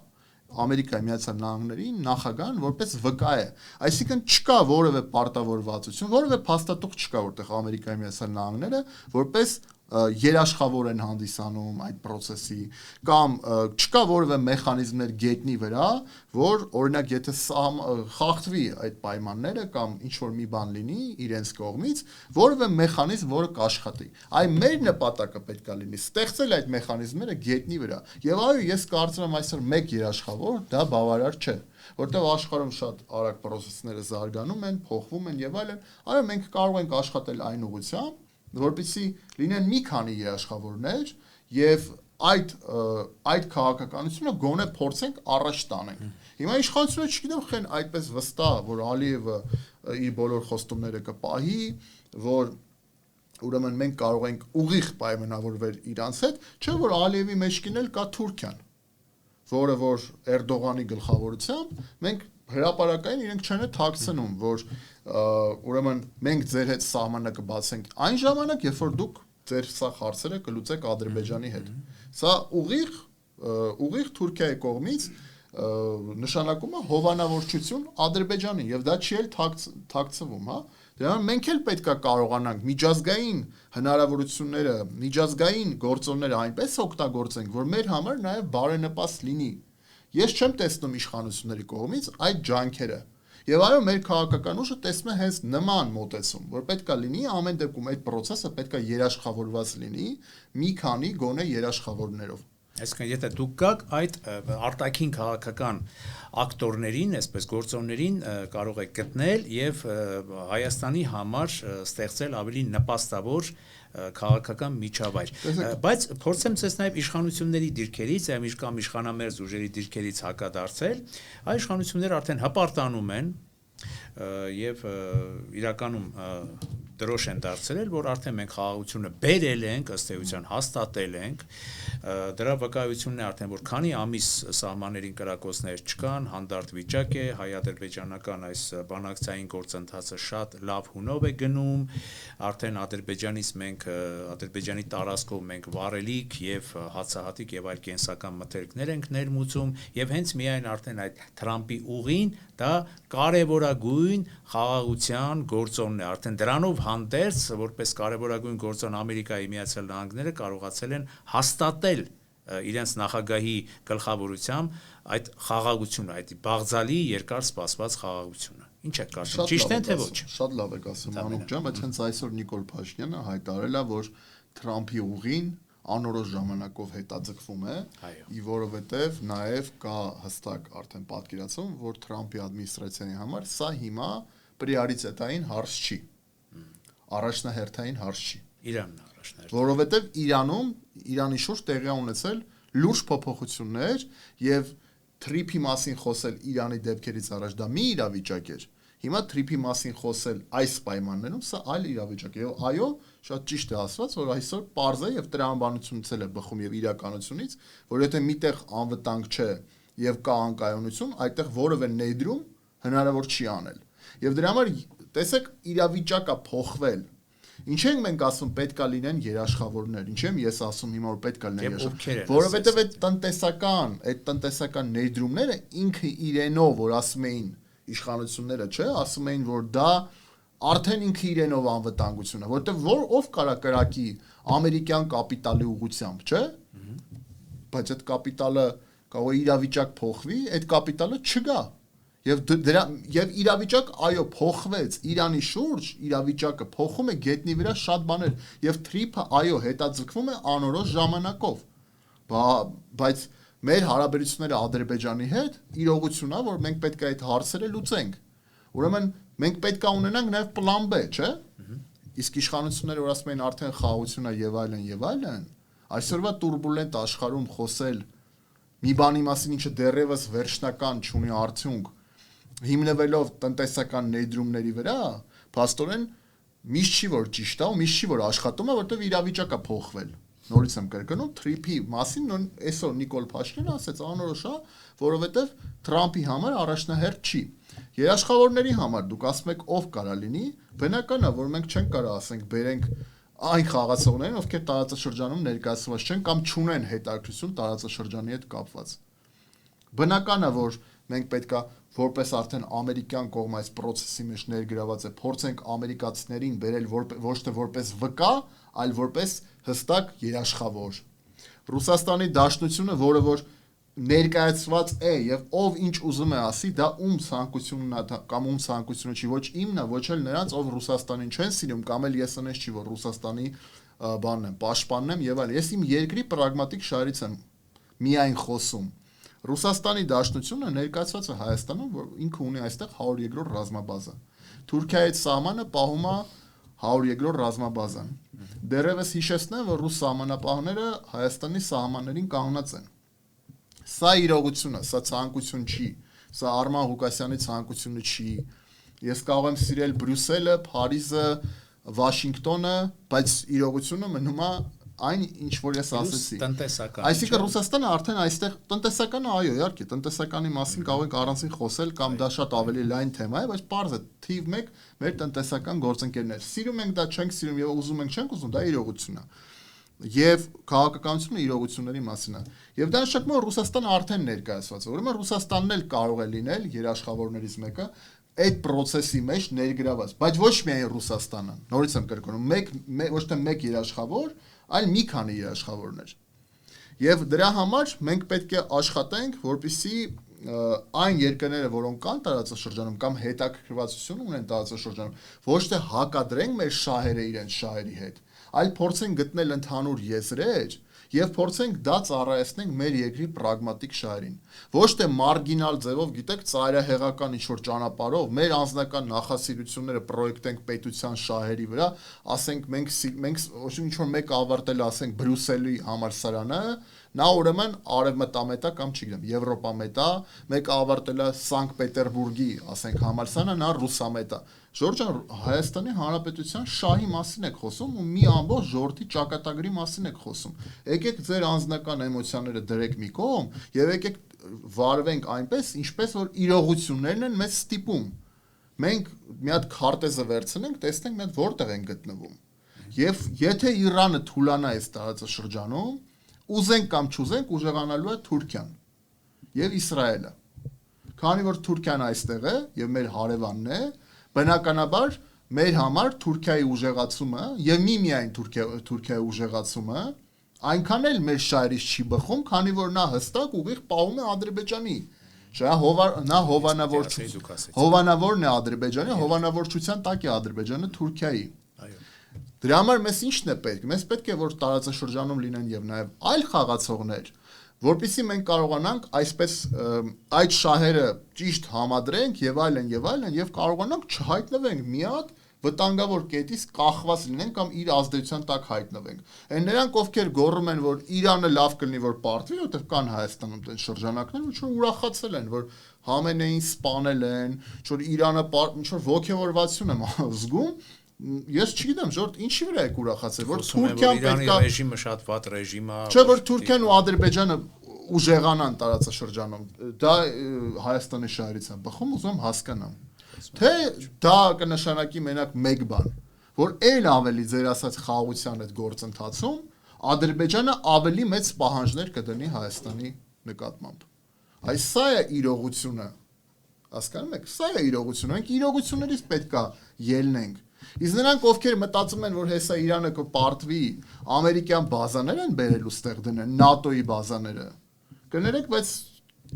Speaker 2: Ամերիկայի Միացյալ Նահանգների նախագահան որպես վկա է։ Այսինքն չկա որևէ պարտավորվածություն, որևէ փաստաթուղթ չկա, որտեղ Ամերիկայի Միացյալ Նահանգները որպես երաշխավոր են հանդիսանում այդ process-ի կամ չկա որևէ մեխանիզմներ գետնի վրա, որ օրինակ եթե խախտվի այդ պայմանները կամ ինչ որ մի բան լինի իրենց կողմից, որևէ մեխանիզմ, որը կաշխատի։ Այ մեր նպատակը պետք է լինի ստեղծել այդ մեխանիզմները գետնի վրա։ Եվ այո, ես կարծում եմ այսօր մեկ երաշխավոր դա բավարար չէ, որտեղ աշխարհում շատ արագ process-ները զարգանում են, փոխվում են եւ այլն։ Այո, մենք կարող ենք աշխատել այն ուղղությամբ, որպեսզի լինեն մի քանի երաշխավորներ եւ այդ քաղաքականությունը գոնե փորձենք առաջ տանենք։ Հիմա իշխանությունը չգիտեմ խեն այդպես վստահ, որ Ալիևը իր բոլոր խոստումները կպահի, որ ուրեմն մենք կարող ենք ուղիղ պայմանավորվել իրանց հետ, չէ՞ որ Ալիևի մեջքին էլ կա Թուրքիան, որը որ Էրդողանի գլխավորությամբ մենք հրապարակային իրենք չեն թաքցնում, որ ուրեմն մենք ձեր հետ սահմանը կբացենք այն ժամանակ, երբ որ դուք ձեր սա հարցերը կլուծեք Ադրբեջանի հետ։ Սա ուղիղ Թուրքիայի կողմից նշանակում է հովանավորչություն Ադրբեջանին եւ դա չի էլ թաքցվում, հա։ Դրա համար մենք էլ պետքա կարողանանք միջազգային հնարավորությունները, միջազգային գործոնները այնպես օգտագործենք, որ մեր համար նաեւ բարենպաստ լինի։ Ես չեմ տեսնում իշխանությունների կողմից այդ ջանքերը։ Եվ այո, մեր քաղաքական ուժը տեսնում է հենց նման մոտեցում, որ պետքա լինի ամեն դեպքում այդ process-ը պետքա երաշխավորված լինի մի քանի գոնե երաշխավորներով։
Speaker 1: Այսինքն եթե դուք գաք այդ արտաքին քաղաքական ակտորներին, այսպես գործոններին կարող եք գտնել եւ Հայաստանի համար ստեղծել ավելի նպաստավոր քաղաքական միջավայր, բայց փորձեմ ցես նաև իշխանությունների դիրքերից կամ իշխանամերձ ուժերի դիրքերից հակադարձել, այ իշխանությունները արդեն հպարտանում են եւ իրականում դրոշ են դարձրել, որ արդեն մենք խաղաղությունը բերել ենք, ըստ էության հաստատել ենք, դրա վկայությունն է արդեն, որ քանի ամիս սահմաններին կրակոցներ չկան, հանդարտ վիճակ է, հայ-ադրբեջանական այս բանակցային գործընթացը շատ լավ հունով է գնում, արդեն Ադրբեջանի տարածքով մենք վառելիք եւ հացահատիկ եւ այլ կենսական մթերքներ ենք ներմուծում եւ հենց միայն արդեն այդ Թրամփի ուղին դա կարևորագույն խաղաղության գործոնն է, արդեն դրանով հանդերձ որպես կարևորագույն գործոն Ամերիկայի Միացյալ Նահանգները կարողացել են հաստատել իրենց նախագահի գլխավորությամբ այդ խաղաղությունը, այդ բաղձալի երկար սպասված խաղաղությունը։ Ինչ է կարծում, ճիշտ է թե ոչ։
Speaker 2: Շատ լավ եք ասում, Մանուկ ջան, բայց հենց այսօր Նիկոլ Փաշինյանը հայտարարել է, որ Թրամփի ուղին անորոշ ժամանակով հետաձգվում է, որովհետև նաև կա հստակ արդեն պատկերացում, որ Թրամփի ադմինիստրացիայի համար սա հիմա պրիորիտետային հարց չի, առաջնահերթային հարց չի։
Speaker 1: Իրանն առաջնահերթ։
Speaker 2: Որովհետև Իրանի շուրջ տեղի է ունեցել լուրջ փոփոխություններ եւ թրիփի մասին խոսել Իրանի դեպքերից առաջ դա մի իրավիճակ էր։ Հիմա թրիփի մասին խոսել այս պայմաններում սա այլ իրավիճակ է։ Եվ այո, շատ ճիշտ է ասված, որ այսօր պարզ է եւ տրամաբանությունից էլ է բխում եւ իրականությունից, որ եթե միտեղ անվտանգ չէ եւ կա անկայունություն, այդտեղ որևէ ներդրում հնարավոր չի անել։ Եվ դրա համար տեսեք իրավիճակը փոխվել։ Ինչ ենք մենք ասում պետքա լինեն երաշխավորներ։ Ինչ եմ ես ասում հիմա որ պետքա լինեն երաշխավորներ, որովհետեւ այդ տնտեսական ներդրումները ինքը իրենով որ ասում էին իշխանությունները, չէ, ասում էին որ դա արդեն ինքը իրենով անվտանգություն է, որովհետեւ ով կարա կրակի ամերիկյան կապիտալի ուղղությամբ, չէ։ Բայց այդ կապիտալը կարող է իրավիճակ փոխվի, այդ կապիտալը չգա։ Եվ իրավիճակ այո փոխվեց Իրանի շուրջ իրավիճակը փոխում է գետնի վրա շատ բաներ եւ թրիփը այո հետաձգվում է անորոշ ժամանակով բայց մեր հարաբերությունները Ադրբեջանի հետ իրողությունն է որ մենք պետք է այդ հարցերը լուծենք Ուրեմն մենք պետք է ունենանք նաև պլան B, չէ՞։ Իսկ իշխանությունները որ ասում են արդեն խաղաղություն է եւ այլն, այսօրվա турբուլենտ աշխարհում խոսել մի բանի մասին, ինչը դեռևս վերջնական չունի արդյունք, հիմնվելով տնտեսական ներդրումների վրա, փաստորեն միշտ չի որ ճիշտ է ու միշտ չի որ աշխատում է, որտեղ իրավիճակը փոխվել։ Նորից եմ կրկնում, Թրիփի մասին այսօր Նիկոլ Փաշինյանը ասեց անորոշ է, որովհետև Թրամփի համար առաջնահերթ չի։ Երաշխավորների համար դուք ասում եք ով կարա լինի, բնական է, որ մենք չենք կարող ասենք բերենք այն խաղացողներին, ովքեր տարածաշրջանում ներկայացված չեն կամ չունեն հետաքրքրություն տարածաշրջանի հետ կապված։ Բնական է, որ մենք պետքա որպես արդեն ամերիկյան կողմ այս process-ի մեջ ներգրաված է, փորձենք ամերիկացիներին բերել ոչ թե որպես վկա, այլ որպես հստակ երաշխավոր։ Ռուսաստանի Դաշնությունը, որը որ ներկայացված է եւ ով ինչ ուզում է ասի, դա ում ցանկությունն է կամ ում ցանկությունը չի, ոչ իմն է, ոչ էլ նրանց, ով Ռուսաստանին չեն սիրում, կամ էլ ես այնպես չի, որ Ռուսաստանի բանն եմ, պաշտպանն եմ եւ այլ։ Ես իմ երկրի պրագմատիկ շահերից եմ միայն խոսում։ Ռուսաստանի Դաշնությունը ներկայացված է Հայաստանում, որ ինքը ունի այստեղ 102-րդ ռազմաբազա։ Թուրքիայի սահմանը պահում է 102-րդ ռազմաբազան։ Դեռևս հիշեցնեմ, որ ռուս սահմանապահները Հայաստանի սահմաններին կանգնած են։ Սա իրողություն է, սա ցանկություն չի, սա Արման Ղուկասյանի ցանկությունը չի։ Ես կարող եմ սիրել Բրյուսելը, Փարիզը, Վաշինգտոնը, բայց իրողությունը մնում է այն ինչ որ ես ասեցի։ Այսինքն Ռուսաստանը արդեն այստեղ տնտեսականը, այո, իհարկե, տնտեսականի մասին կարող ենք առանցին խոսել կամ դա շատ ավելի լայն թեմա է, բայց պարզ է, թիվ 1 մեր տնտեսական գործընկերներ։ Սիրում ենք դա, չենք սիրում եւ ուզում ենք, չենք ուզում, դա իրողություն է։ Եվ քաղաքականությունը իրողությունների մասին է։ Եվ դա նշանակում է Ռուսաստանը արդեն ներկայացված է։ Ուրեմն Ռուսաստանն էլ կարող է լինել երաշխավորներից մեկը այդ process-ի մեջ ներգրաված, բայց ոչ միայն Ռուսաստանը։ Նորից եմ կրկնում, ոչ թե մեկ երաշխավոր, այլ մի քանի երաշխավորներ։ Եվ դրա համար մենք պետք է աշխատենք, որպեսզի այն երկրները, որոնք կան տարածաշրջանում կամ հետաքրքրվածություն ունեն տարածաշրջանում, ոչ թե հակադրենք մեր շահերը իրենց շահերի հետ, այլ փորձենք գտնել ընդհանուր եզրեր եւ փորձենք դա ծառայեցնենք մեր երկրի պրագմատիկ շահերին։ Ոչ թե մարգինալ ձևով, գիտեք, ծայրահեղական ինչ-որ ճանապարհով մեր անձնական նախասիրությունները պրոյեկտենք պետության շահերի վրա, ասենք մենք ինչ-որ մեկ ավարտել ասենք Բրյուսելի համալսարանը, նա ուրեմն արևմտամետ է կամ չգիտեմ, Եվրոպամետ է, մեկը ավարտել է Սանկտ Պետերբուրգի, ասենք համալսարանը, նա ռուսամետ է։ Ժորժ ջան, Հայաստանի Հանրապետության շահի մասին եք խոսում ու մի ամբողջ ժողովրդի ճակատագրի մասին եք խոսում։ Եկեք ձեր անձնական էմոցիաները դրեք մի կողմ եւ եկեք վարվենք այնպես, ինչպես որ իրողություններն են մեզ ստիպում։ Մենք մի հատ քարտեզը վերցնենք, տեսնենք մենք որտեղ ենք գտնվում։ Եվ եթե Իրանը թուլանա այս տարածաշրջանում, ուզենք կամ չուզենք, ուժեղանալու է Թուրքիան եւ Իսրայելը։ Քանի որ Թուրքիան այստեղ է եւ մեր հարևանն է, բնականաբար մեր համար Թուրքիայի ուժեղացումը եւ միայն Թուրքիայի ուժեղացումը այնքան էլ մեր շահերից չի բխում, քանի որ նա հստակ ուղիղ պահում է Ադրբեջանի։ Նա հովանավորն է Ադրբեջանի, հովանավորչության տակ է Ադրբեջանը Թուրքիայի։ Դրա համար մեզ ի՞նչն է պետք։ Մեզ պետք է որ տարածաշրջանում լինեն եւ նաեւ այլ խաղացողներ, որպեսզի մենք կարողանանք այսպես այդ շահերը ճիշտ համադրենք եւ այլն եւ կարողանանք չհայտնվենք մի հատ վտանգավոր կետից կախված լինենք կամ իր ազդեցության տակ հայտնվենք։ Այն նրանք ովքեր գոռում են որ Իրանը լավ կլինի որ պարտվի, որտեղ կան Հայաստանում այդ շրջանակներ, որ ուրախացել են, որ Համենեին սպանել են, որ Իրանը ինչ որ ողջավորվածություն եմ զգում։ Ես չգիտեմ, ժորդ ինչի վրա եք ուրախացել, որ Թուրքիան պետքա ռեժիմը շատ վատ ռեժիմ է։ Չէ, որ Թուրքիան ու Ադրբեջանը ուժեղանան տարածաշրջանում, դա Հայաստանի շահերից է բխում, ուզում եմ հասկանամ։ Թե դա կնշանակի մենակ մեկ բան, որ այլ ավելի ձեր ասած խաղաղության այդ գործընթացում Ադրբեջանը ավելի մեծ պահանջներ կդնի Հայաստանի նկատմամբ։ Այս սա է իրողությունը։ Հասկանում եք, սա է իրողությունը, մենք իրողություններից պետքա ելնենք։ Իսկ նրանք ովքեր մտածում են, որ հեսա Իրանը կպարտվի, ամերիկյան բազաներ են բերելու ստեղ դնեն, ՆԱՏՕ-ի բազաները։ Կներեք, բայց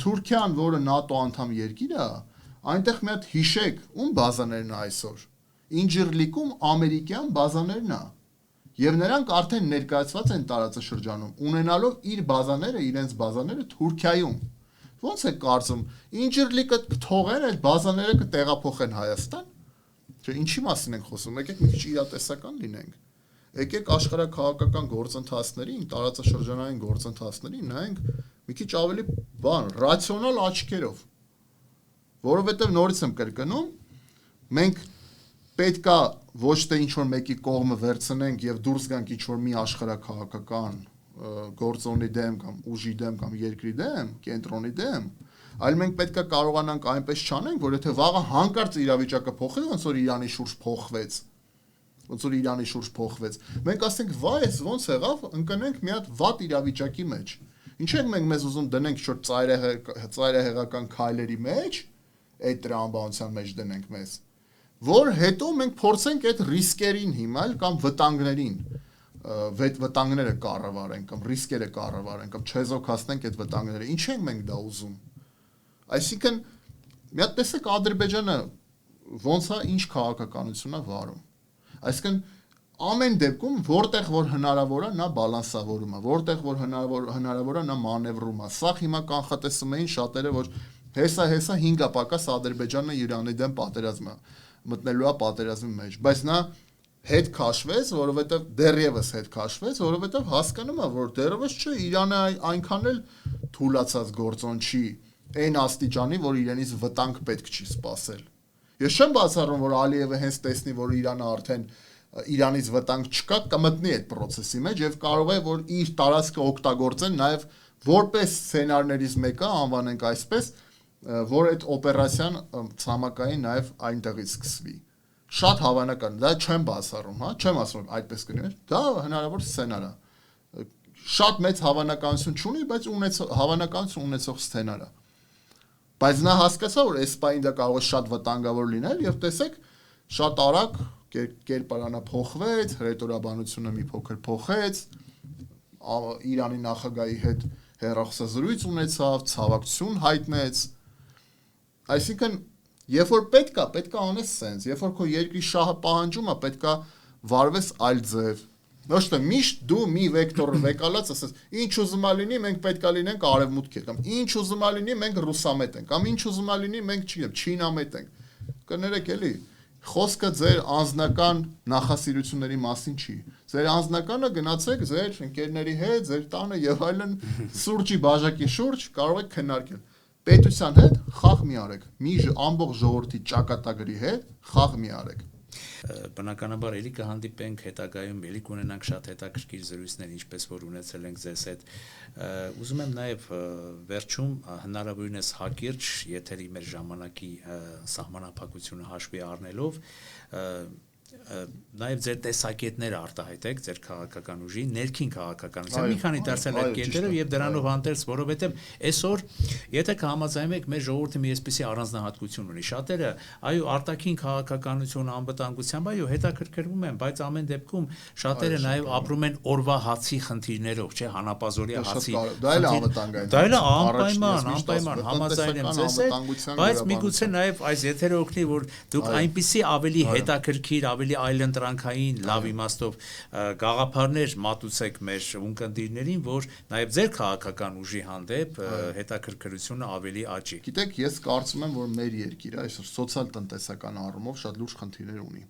Speaker 2: Թուրքիան, որը ՆԱՏՕ անդամ երկիր է, այնտեղ մի հատ հիշեք, ում բազաներն է այսօր։ Ինջիրլիկում ամերիկյան բազաներն է։ Եվ նրանք արդեն ներկայացված են տարածաշրջանում, ունենալով իր բազաները, իրենց բազաները Թուրքիայում։ Ոնց է կարծում, Ինջիրլիկը կթողեն, այդ բազաները կտեղափոխեն Հայաստան։ Չէ, ինչի մասին ենք խոսում, եկեք մի քիչ իրատեսական լինենք։ Եկեք աշխարհաքաղաքական գործընթացներին, տարածաշրջանային գործընթացներին նայենք մի քիչ ավելի ռացիոնալ աչքերով։ Որովհետև նորից եմ կրկնում, մենք պետքա ոչ թե ինչ-որ մեկի կողմը վերցնենք եւ դուրս գանք ինչ-որ մի աշխարհաքաղաքական գործոնի դեմ կամ ուժի դեմ կամ երկրի դեմ, կենտրոնի դեմ, այլ մենք պետքա կարողանանք այնպես չանենք, որ եթե վաղը հանկարծ իրավիճակը փոխվի, ոնց որ Իրանի շուրջ փոխվեց, մենք ասենք, վայ, ոնց եղավ, ընկնենք մի հատ վատ իրավիճակի մեջ։ Ինչ ենք մենք մեզ ուզում դնենք ինչ-որ ծայրահեղական քայլերի մեջ, այդ տրամաբանության մեջ դնենք մեզ, որ հետո մենք փորձենք այդ ռիսկերին հիմալ կամ վտանգներին վտանգները կառավարենք կամ ռիսկերը կառավարենք կամ չեզոքացնենք այդ վտանգները։ Ինչ ենք մենք դա ուզում։ Այսինքն մի հատ տեսեք Ադրբեջանը ոնց է ինչ քաղաքականություն է վարում։ Այսինքն ամեն դեպքում որտեղ որ հնարավոր է նա բալանսավորում է, որտեղ որ հնարավոր է նա մանևրում է։ Սա հիմա կանխատեսում էին շատերը, որ հեսա 5-ը պակաս Ադրբեջանը Իրանի դեմ պատերազմը մտնելու է պատերազմի մեջ, բայց նա հետ քաշվեց, որովհետև դեռևս հետ քաշվեց, որովհետև հասկանում է, որ դեռևս չէ Իրանը այնքան էլ թուլացած գործոն չի, այն աստիճանի, որ իրենից վտանգ պետք չի սպասել։ Ես չեմ բացառում, որ Ալիևը հենց տեսնի, որ Իրանը արդեն Իրանից վտանգ չկա, կմտնի այդ process-ի մեջ եւ կարող է, որ իր տարածքը օգտագործեն նաեւ որպես սցենարներից մեկը, անվանենք այսպես, որ այդ օպերացիան ցամաքային նաեւ այնտեղից սկսվի։ Շատ հավանական, դա չեմ բացառում, հա, չեմ ասում այդպես կլիներ, դա հնարավոր սցենար է։ Շատ մեծ հավանականություն չունի, բայց հավանականություն ունեցող սցենար է։ Բայց նա հասկացա, որ այս պահին դա կարող է շատ վտանգավոր լինել եւ տեսեք, շատ արագ կերպարանը փոխվեց, հռետորաբանությունը մի փոքր փոխեց, Իրանի նախագահի հետ հեռախոսազրույց ունեցավ, ցավակցություն հայտնեց։ Այսինքն երբ որ պետքա անես սենց, երբ որ քո երկրի շահը պահանջում է, պետքա վարվես այլ ձև։ Ոչ թե միշտ դու մի վեկտորը վեկալած ասես, ինչ ուզում է լինի, մենք պետքա լինենք արևմուտք կամ ինչ ուզում է լինի, մենք ռուսամետ ենք, կամ ինչ ուզում է լինի, մենք չինամետ ենք։ Կներեք էլի, խոսքը ձեր անձնական նախասիրությունների մասին չի։ Ձեր անձնականը գնացեք ձեր ընկերների հետ, ձեր տանը եւ այլն սուրճի բաժակի շուրջ կարող եք քննարկել։ Պետության հետ խաղ մի արեք, մի ամբողջ ժողովրդի ճակատագրի հետ խաղ մի արեք։
Speaker 1: Բնականաբար էլի կհանդիպենք հետագայում, էլի կունենանք շատ հետաքրքիր զրույցներ, ինչպես որ ունեցել ենք ձեզ հետ։ Ուզում եմ նաև վերջում հնարավորինս հակիրճ, եթերի մեր ժամանակի սահմանափակությունը հաշվի առնելով, նաև ձեր տեսակետները արտահայտեք ձեր քաղաքական ուժի ներքին քաղաքականության մի քանի դարձյալ այդ կետերով եւ դրանով հանդերձ, որովհետեւ այսօր եթե կհամաձայնենք մեր ժողովուրդը մի այսպիսի առանձնահատկություն ունի, շատերը այո արտաքին քաղաքականություն անվտանգությամբ այո հետաքրքրվում են, բայց ամեն դեպքում շատերը նաև ապրում են օրվա հացի խնդիրներով, չէ, հանապազորյա հացի։
Speaker 2: Դա էլ անվտանգային։
Speaker 1: Դա էլ անպայման համաձայն եմ ձեզ հետ, բայց միգուցե նաև այս եթերը օգնի, որ դուք այնպիսի ավելի հետաքրքիր, ավելի այլընտրանքային լավ իմաստով գաղափարներ մատուցեք մեր ունկնդիրներին, որ նաև ձեր քաղաքական ուժի հանդեպ հետաքրքրությունը ավելի աճի։
Speaker 2: Գիտեք, ես կարծում եմ, որ մեր երկիրը այսօր սոցիալ-տնտեսական առումով շատ լուրջ խնդիրներ ունի։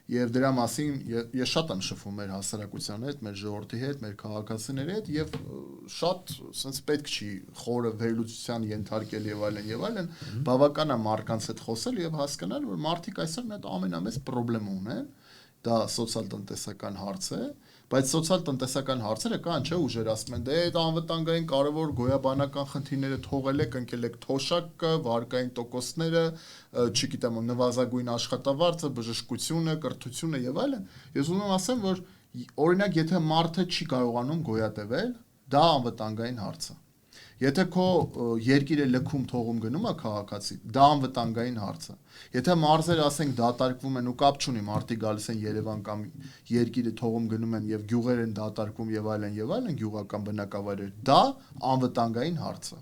Speaker 2: Եվ դրա մասին ես շատ եմ շփվում մեր հասարակության հետ, մեր ժողովրդի հետ, մեր քաղաքացիների հետ եւ շատ sense պետք չի խորը վերլուծության ենթարկել եւ այլն, բավական է մարդկանց հետ խոսել եւ հասկանալ, որ մարդիկ այսօր մի հատ ամենամեծ խնդրեմ ունեն, դա սոցիալ-տնտեսական հարց է, բայց սոցիալ-տնտեսական հարցերը կան, չէ, ուժեր ասում են, դե այդ անվտանգային կարևոր գոյաբանական խնդիրները թողել եք, ընկել եք թոշակը, վարկային տոկոսները, չգիտեմ, նվազագույն աշխատավարձը, բժշկությունը, կրթությունը եւ այլն։ Ես ուզում եմ ասեմ, որ օրինակ, եթե մարդը չի կարողանում գոյատևել, դա անվտանգային հարց է։ Եթե քո երկիրը լքում թողում գնում է քաղաքացի, դա անվտանգային հարց է։ Եթե մարզերը ասենք դատարկվում են ու կապ չունի, մարդիկ գալիս են Երևան կամ երկիրը թողում գնում են եւ գյուղեր են դատարկվում եւ այլն, գյուղական բնակավայրեր, դա անվտանգային հարց է։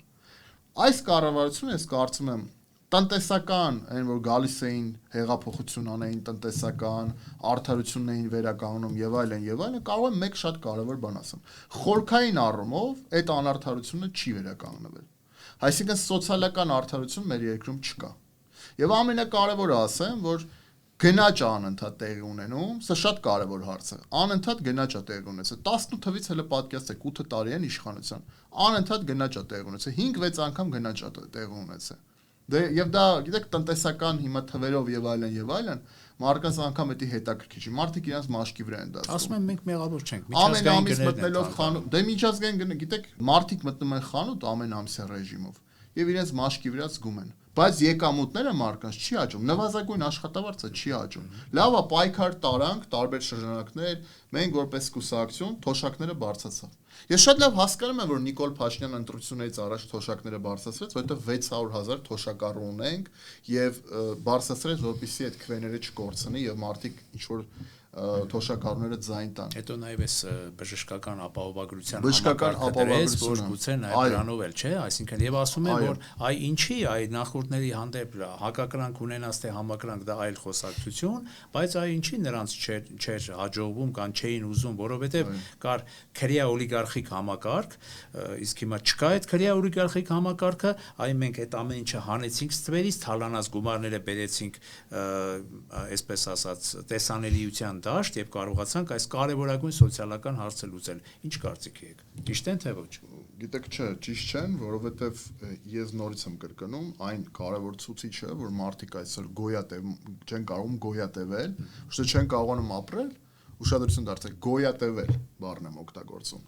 Speaker 2: Այս կառավարությունը ես կարծում եմ տնտեսական, այն որ գալիս էին հեղափոխություն անային տնտեսական, արդարությունն էին վերականգնում եւ այլն, կարող եմ մեկ շատ կարևոր բան ասեմ։ Խորքային առումով այդ անարդարությունը չի վերականգնվել։ Այսինքն սոցիալական արդարություն մեր երկրում չկա։ Եվ ամենակարևորը ասեմ, որ գնաճ է անընդհատ տեղի ունենում, սա շատ կարևոր հարց է։ Անընդհատ գնաճ է տեղի ունեցել։ 18 թվից հələ պատկերացրեք 8 տարի են իշխանության։ Անընդհատ գնաճ է տեղի ունեցել, 5-6 անգամ գնաճ է տեղի ունեցել։ Դե եւ դա, գիտեք, տնտեսական հիմա թվերով եւ այլն, մարդկանց անգամ էդի հետաքրքիր չի։ Մարդիկ իրենց մաշկի վրա են դասում։
Speaker 1: Ասում են մենք մեղավոր չենք,
Speaker 2: ամեն ամիս մտնելով խանութ, դե միջազգային գնը, գիտեք, մարդիկ մտնում են խանութ ամեն ամսյա ռեժիմով եւ իրենց մաշկի վրա զգում են։ Բայց եկամուտները մարդկանց չի աճում, նվազագույն աշխատավարձը չի աճում։ Լավ է, պայքար տարանք, տարբեր շրջանակներ, մենք որպես կուսակցություն թոշակները բարձրացավ։ Ես շատ լավ հասկանում եմ, որ Նիկոլ Փաշինյանը ընտրություններից առաջ թոշակները բարձրացրեց, որովհետև 600,000 թոշակառու ունենք եւ բարձրացրեց, որպեսզի այդ քվեները չկորցնի եւ մարդիկ ինչ որ թոշակառուները ձայն տան։
Speaker 1: Հետո նաև էս բժշկական ապահովագրության համակարգը, որ գուցե նաև դրանով էլ չէ, այսինքն եւ ասում են, որ այ ինչի, այ նախորդների հանդեպ հակակրանք ունենաց թե համակրանք դա այլ խոսակցություն, բայց այ ինչի նրանց չէր հաջողվում կամ չէին ուզում, որովհետեւ կար քրեա օլիգարխիկ համակարգ, իսկ հիմա չկա այդ քրեա օլիգարխիկ համակարգը, այ մենք այդ ամեն ինչը հանեցինք ստվերից, թալանած գումարները բերեցինք, այսպես ասած, տեսանելիության դաշտ եւ կարողացանք այս կարևորագույն սոցիալական հարցը լուծել։ Ինչ կարծիքի եք։ Ճիշտ են թե ոչ։
Speaker 2: Գիտեք, չէ, ճիշտ չեն, որովհետեւ ես նորից եմ կրկնում, այն կարևոր ցուցիչը, որ մարդիկ այսօր չեն կարողում գոյատևել, ոչ չեն կարողանում ապրել, ուշադրություն դարձեք, գոյատևել բառն եմ օգտագործում,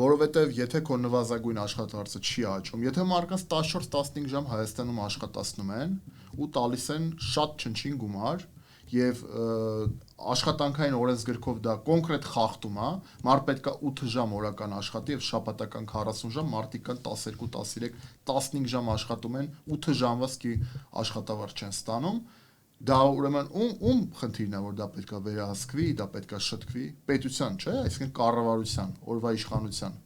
Speaker 2: որովհետեւ եթե քո նվազագույն աշխատավարձը չի աճում, եթե մարդկանց 14-15 ժամ Հայաստանում աշխատացնում են ու տալիս են շատ չնչին գումար եւ աշխատանքային օրենսգրքով դա կոնկրետ խախտում է, մարդ պետքա 8 ժամ օրական աշխատի եւ շաբաթական 40 ժամ, մարդիկ կան 12, 13, 15 ժամ աշխատում են, 8 ժամվա սկի աշխատավարձ չեն ստանում, դա ուրեմն ում խնդիրն է, որ դա պետքա վերահսկվի, դա պետքա շտկվի, պետության, չէ, այսինքն կառավարության, օրվա իշխանության։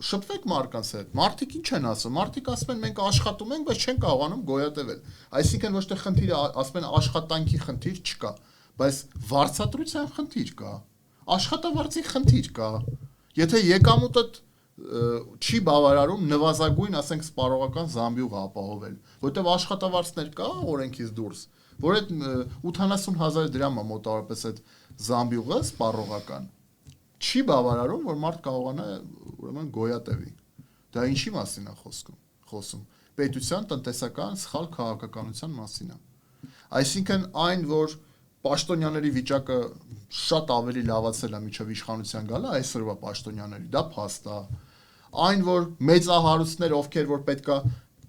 Speaker 2: Շփվեք մարդկանց հետ։ Մարդիկ ինչ են ասում։ Մարդիկ ասում են մենք աշխատում ենք, բայց չեն կարողանում գոյատևել։ Այսինքն ոչ թե խնդիրը, ասում են աշխատանքի խնդիր չկա, բայց վարձատրության խնդիր կա։ Աշխատավարձի խնդիր կա։ Եթե եկամուտը չի բավարարում նվազագույն, ասենք, սպառողական զամբյուղը ապահովել, որտեղ աշխատավարձներ կա օրենքից դուրս, որ այդ 80,000 դրամը մոտավորապես այդ զամբյուղը սպառողական չի բավարարում, որ մարդ կարողանա ուրեմն գոյատևի։ Դա ինչի մասին է խոսում։ Պետության տնտեսական սխալ քաղաքականության մասին է։ Այսինքն այն, որ պաշտոնյաների վիճակը շատ ավելի լավացել է միջև իշխանության գալը, այսօրվա պաշտոնյաների, դա փաստ է։ Այն, որ մեծահարուստներ, ովքեր որ պետքա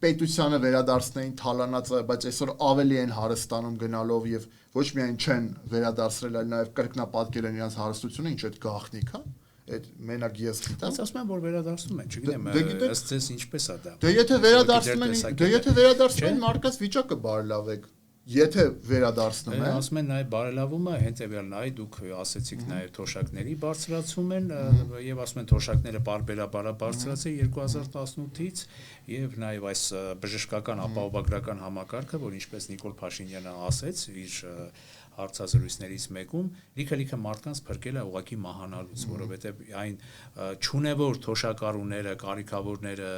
Speaker 2: պետությանը վերադարձնեին թալանածը, բայց այսօր ավելի են հարստանում գնալով եւ ոչ միայն չեն վերադարձրել, այլ նաեւ կրկնապատկել են իրենց հարստությունը, ինչ այդ գաղտնիք է, այդ մենակ ես գիտեմ։
Speaker 1: Բայց ասում են, որ վերադարձնում են, չգիտեմ, ըստ ձեզ ինչպես է դա։
Speaker 2: Դե եթե վերադարձնում են, մարդկանց վիճակը բարելավեք։ Եթե վերադարձնում են,
Speaker 1: ասում են նաև բարելավումը հետեւյալն է, դուք ասեցիք նաև թոշակների բարձրացում են եւ ասում են թոշակները պարբերաբար բարձրացել 2018-ից եւ նաև այս բժշկական ապահովագրական համակարգը, որ ինչպես Նիկոլ Փաշինյանը ասեց իր հարցազրույցներից մեկում լիքը մարդկանց փրկել է ուղղակի մահանալուց, որովհետեւ այն չունևոր թոշակառուները, կարիքավորները,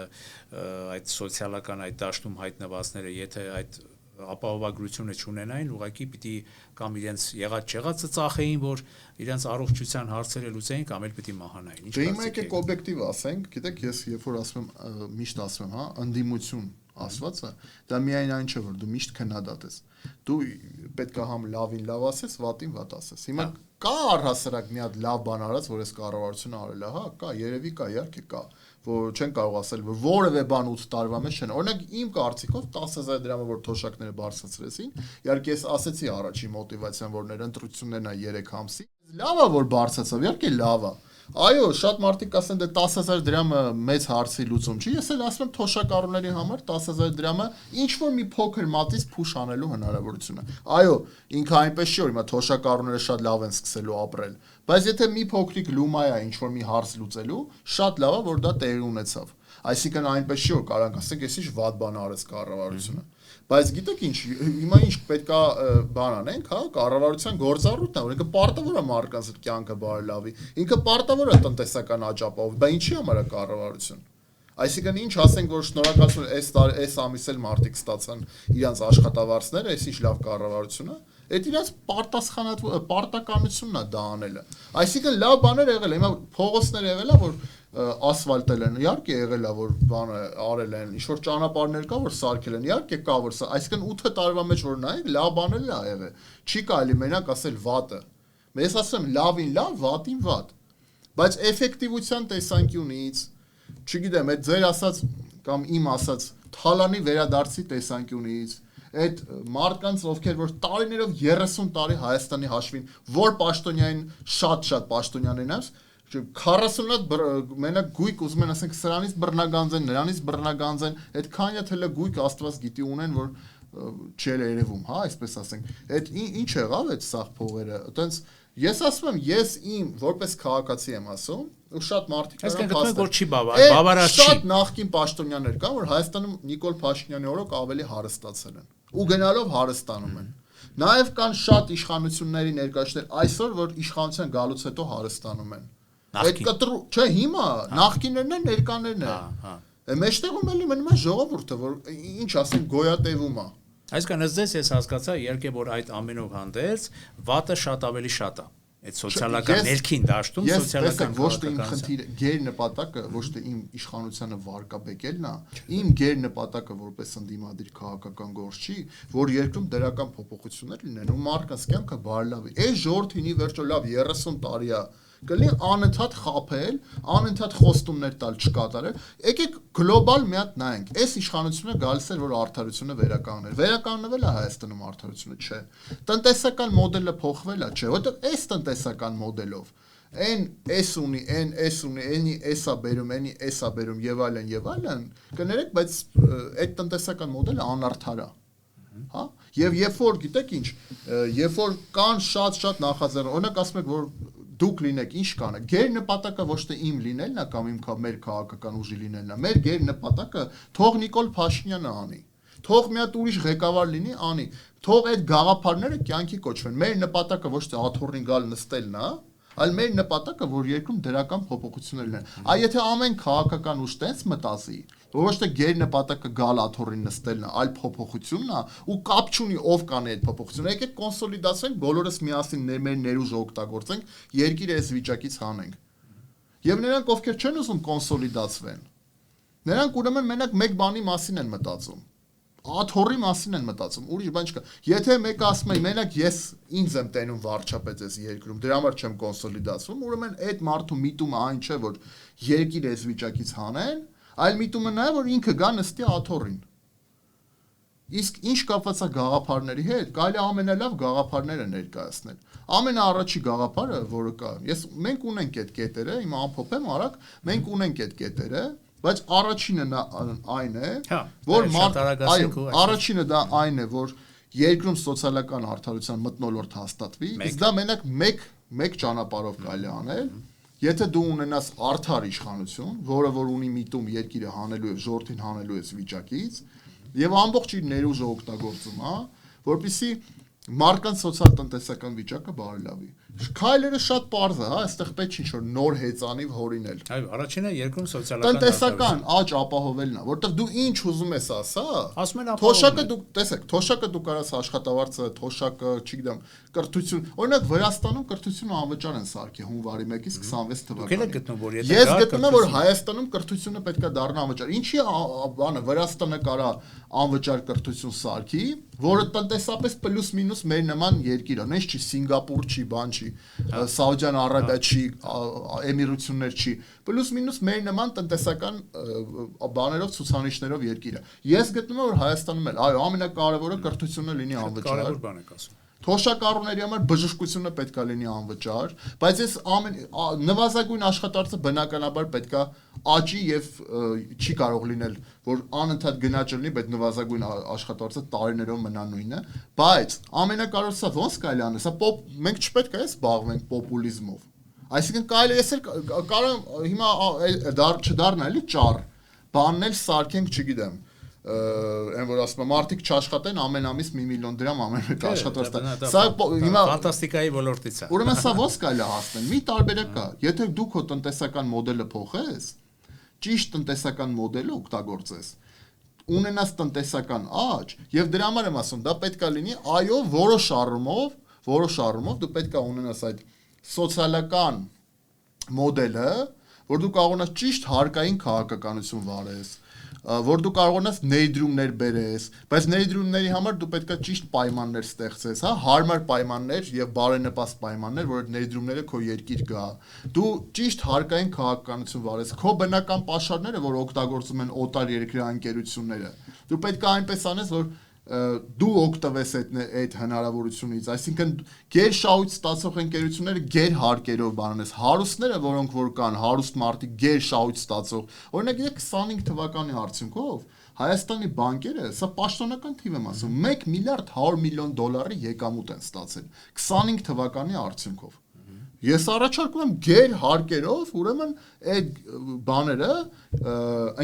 Speaker 1: այդ սոցիալական այդ դաշտում հայտնվածները, եթե այդ ապահովագրությունը չունենային, ուղղակի պիտի կամ իրենց եղած-չեղածը ծախեին, որ իրենց առողջության հարցերը լուծեին, կամ էլ պիտի մահանային։
Speaker 2: Դե հիմա եկեք օբյեկտիվ ասենք, գիտեք, ես երբ որ ասում եմ, միշտ ասում եմ, հա, ընդդիմություն ասվածը, դա միայն այն չէ, որ դու միշտ քննադատես։ Դու պետք է համ լավին լավ ասես, վատին վատ ասես։ Հիմա կա առհասարակ մի հատ լավ բան արած, որ այս կառավարությունը արել է, հա, կա, երևի կա, իհարկե կա, որ չեն կարող ասել, որ որևէ բան 8 տարվա մեջ չեն։ Օրինակ իմ կարծիքով 10,000 դրամը որ թոշակները բարձրացրեցին, իհարկե ես ասեցի առաջի մոտիվացիան, որ ներ ընտրություններն է 3 ամսի։ Լավ է որ բարձրացավ, իհարկե լավ է։ Այո, շատ մարդիկ ասեն դե 10,000 դրամը մեծ հարցի լուծում չի։ Ես էլ ասում եմ թոշակառուների համար 10,000 դրամը ինչ որ մի փոքր մատից փուշ անելու հնարավորություն է։ Այո, ինքը այնպես չի, որ հիմա թոշակառուները շատ լավ են սկսելու ապրել, բայց եթե մի փոքրիկ լումա է ինչ որ մի հարց լուծելու, շատ լավ է որ դա տեղի ունեցավ։ Այսինքն այնպես չի որ կարանք ասենք, էս ինչ վատ բան արեց կառավարությունը։ Բայց գիտեք ինչ, հիմա ինչ պետքա բան անենք, հա, կառավարության գործառույթն է, որ ինքը պարտավոր է մարդկանց կյանքը բարելավի, ինքը պարտավոր է տնտեսական աճ ապահովի, բայց ինչի համար է կառավարություն։ Այսինքն ինչ ասենք, որ շնորհակալություն այս ամիս էլ մարդիկ ստացան իրանց աշխատավարձները, այս ինչ լավ կառավարություն է, այդ իրանց պարտականությունն է դա անելը։ Այսինքն լավ բաներ եղել է, հիմա փողոցներ եղել է, որ ասֆալտել են, իհարկե եղել է, որ բանը արել են, ինչ որ ճանապարհներ կա, որ սարքել են, իհարկե կա, որ այսինքն 8 տարվա մեջ որ նայեք, լավ բաներ է եղել։ Չի կարելի մենակ ասել վատը։ Ես ասում եմ լավին լավ, վատին վատ։ Բայց էֆեկտիվության տեսանկյունից, չգիտեմ, այդ ձեր ասած կամ իմ ասած թալանի վերադարձի տեսանկյունից, այդ մարդկանց ովքեր որ տարիներով 30 տարի Հայաստանի հաշվին, որ պաշտոնյային շատ պաշտոնյաներն են, 40-ատ մենակ գույք ուզում են ասենք սրանից բռնագանձեն, նրանից բռնագանձեն, այդքան թելը գույք Աստված գիտի ունեն, որ չել երևում, հա, այսպես ասենք։ Այդ ինչ եղավ այդ սաղ փողերը, այտենց ես ասում եմ, ես իմ որպես քաղաքացի եմ ասում, ու շատ մարդիկ
Speaker 1: որ չի բավարար չի։
Speaker 2: Շատ նախկին պաշտոնյաներ կան, որ Հայաստանում Նիկոլ Փաշինյանի օրոք ավելի հարստացել են, ու գնալով հարստանում են։ Նաև կան շատ իշխանությունների ներկայացներ այսօր, որ իշխանության գալուց հետո հարստանում են։ Այդ կտրու, չէ, հիմա նախկիններն են, ներկաներն են։ Մեջտեղում էլի մնում է ժողովուրդը, որ ինչ ասենք գոյատևում է։
Speaker 1: Այսինքն ըստ ես հասկացա, իհարկե որ այդ ամենով հանդերձ վատը շատ ավելի շատ է։ Այդ սոցիալական ներքին դաշտում սոցիալական
Speaker 2: ոչ թե իմ խնդիրը, գեր նպատակը ոչ թե իմ իշխանությանը վարկաբեկելն է, իմ գեր նպատակը որպես ընդդիմադիր քաղաքական գործ չի, որ երկրում դրական փոփոխություններ լինեն ու մարդկանց կյանքը բարելավի։ Այս ժողովրդինի վերջո լավ 30 տարի է կլինի անընդհատ խափել, անընդհատ խոստումներ տալ չկատարել։ Եկեք գլոբալ մի հատ նայենք։ Այս իշխանությունը գալիս էր, որ արդարությունը վերականգներ։ Վերականգնվել է Հայաստանում արդարությունը, չէ։ Տնտեսական մոդելը փոխվել է, չէ, որովհետև այս տնտեսական մոդելով այն էս ունի, այն էս ունի, այնի էսա բերում, այնի էսա բերում եւ այլն, կներեք, բայց այդ տնտեսական մոդելը անարդար է։ Հա? Եվ երբ որ գիտեք ինչ, երբ որ կան շատ նախաձեռնություններ, օրինակ ասում եք, որ դուք լինեք ինչ կանեք, գեր նպատակը ոչ թե իմ լինելն է կամ մեր քաղաքական ուժի լինելն է, մեր գեր նպատակը թող Նիկոլ Փաշինյանը անի, թող մի հատ ուրիշ ղեկավար լինի, անի, թող այդ գաղափարները կյանքի կոչվեն, մեր նպատակը ոչ թե աթոռին գալ նստելն է, այլ մեր նպատակը, որ երկրում դրական փոփոխություններ լինեն։ Այ եթե ամեն քաղաքական ուժ տենց մտածի, ոչ թե գեր նպատակը գալ աթոռին նստելն է, այլ փոփոխությունն է, ու կապ չունի ով կանի այդ փոփոխությունը, եկեք կոնսոլիդացվենք, բոլորս միասին մեր ներուժը օգտագործենք, երկիրը այս վիճակից հանենք։ Եվ նրանք ովքեր չեն ուզում կոնսոլիդացվեն, նրանք ուրեմն մենակ մեկ բանի մասին են մտածում։ Աթոռի մասին են մտածում, ուրիշ բան չկա։ Եթե մեկը ասում է, մենակ ես ինձ եմ տենում վարչապետ այս երկրում, դրա համար չեմ կոնսոլիդացվում, ուրեմն այդ մարդու միտումը այն չէ, որ երկիրը այս վիճակից հանեն, այլ միտումը նա է, որ ինքը գա նստի աթոռին։ Իսկ ինչ կապված է գաղափարների հետ, կարելի ամենալավ գաղափարները ներկայացնել։ Ամենաառաջի գաղափարը, որը կա, մենք ունենք այդ կետերը, հիմա ամփոփեմ արագ, մենք ունենք այդ կետերը, բայց առաջինը այն է, որ առաջինը դա այն է, որ երկրում սոցիալական արդարության մթնոլորտ հաստատվի, իսկ դա մենակ մեկ ճանապարհով կարելի անել, եթե դու ունենաս արդար իշխանություն, որը որ ունի միտում երկիրը հանելու է, ժողովրդին հանելու է վիճակից, եւ ամբողջ իր ներուժը օգտագործում, հա, որպեսզի մարդկանց սոցիալ-տնտեսական վիճակը բարելավի։ Քայլերը շատ պարզ է, հա, այստեղ պետք չի ինչ-որ նոր հեծանիվ հորինել։
Speaker 1: Այո, առաջինը երկրում սոցիալական
Speaker 2: տնտեսական աճ ապահովելն է, որտեղ դու ինչ ուզում ես ասա,
Speaker 1: ասում են
Speaker 2: թոշակը դու տեսեք, թոշակը դու կարաս աշխատավարձը, թոշակը, չգիտեմ, կրթություն, օրինակ Վրաստանում կրթությունը անվճար են սարքի հունվարի 1-ից 26 թվականին։ Ես գտնում եմ, որ Հայաստանում կրթությունը պետք է դառնա անվճար։ Ինչի բանը Վրաստանը կարա անվճար կրթություն սարքի, որը տնտեսապես պլյուս մինուս մեր նման երկիր է, նենց չի Սինգապուր չի, բան չի, Սաուդյան Արաբիա չի, Էմիրություններ չի, պլյուս մինուս մեր նման տնտեսական բաներով ցուցանիշներով երկիր է։ Ես գտնում եմ, որ Հայաստանում էլ, այո, ամենակարևորը կրթությունը լինի անվճար։
Speaker 1: Կարևոր բան եք ասում։
Speaker 2: Թոշակառուների համար բժշկությունը պետքա լինի անվճար, բայց այս նվազագույն աշխատավարձը բնականաբար պետքա աճի եւ չի կարող լինել, որ անընդհատ գնաճ լինի, բայց նվազագույն աշխատավարձը տարիներով մնա նույնը, բայց ամենակարևորը սա ոնց կարելի անել, սա մենք չպետք է զբաղվենք պոպուլիզմով։ Այսինքն կարելի է կարող հիմա չդառնա էլի ճառ, բանն էլ սարքենք, չգիտեմ, այն որ ասում եմ մարդիկ չաշխատեն ամեն ամիս 1 միլիոն դրամ ամեն մեկ աշխատած տա։ Սա հիմա
Speaker 1: ֆանտաստիկայի ոլորտից է։
Speaker 2: Ուրեմն սա ոնց կարելի է հասնել։ Մի տարբերակ կա։ Եթե դու քո տնտեսական մոդելը փոխես, ճիշտ տնտեսական մոդելը օգտագործես, ունենաս տնտեսական աճ, եւ դրա համար եմ ասում, դա պետքա լինի, այո, որոշ առումով դու պետքա ունենաս այդ սոցիալական մոդելը, որ դու կարող ես ճիշտ հարկային քաղաքականություն վարես, որ դու կարող ես ներդրումներ բերես, բայց ներդրումների համար դու պետքա ճիշտ պայմաններ ստեղծես, հա, հարմար պայմաններ եւ բարենպաստ պայմաններ, որ այդ ներդրումները քո երկիր գա։ Դու ճիշտ հարկային քաղաքականություն վարես, քո բնական պաշարները, որ օգտագործում են օտար երկրի ընկերությունները, դու պետքա այնպես անես, որ դու օգտվես այդ հնարավորությունից, այսինքն գերշահույթ ստացող ընկերությունները գերհարկերով բանանես, հարուստները, որոնք որ կան, հարուստ մարդիկ գերշահույթ ստացող, օրինակ 25 թվականի արդյունքով Հայաստանի բանկերը, սա պաշտոնական թիվ եմ ասում, 1 միլիարդ 100 միլիոն դոլարի եկամուտ են ստացել 25 թվականի արդյունքով։ Ես առաջարկում եմ գերհարկերով, ուրեմն այդ բաները,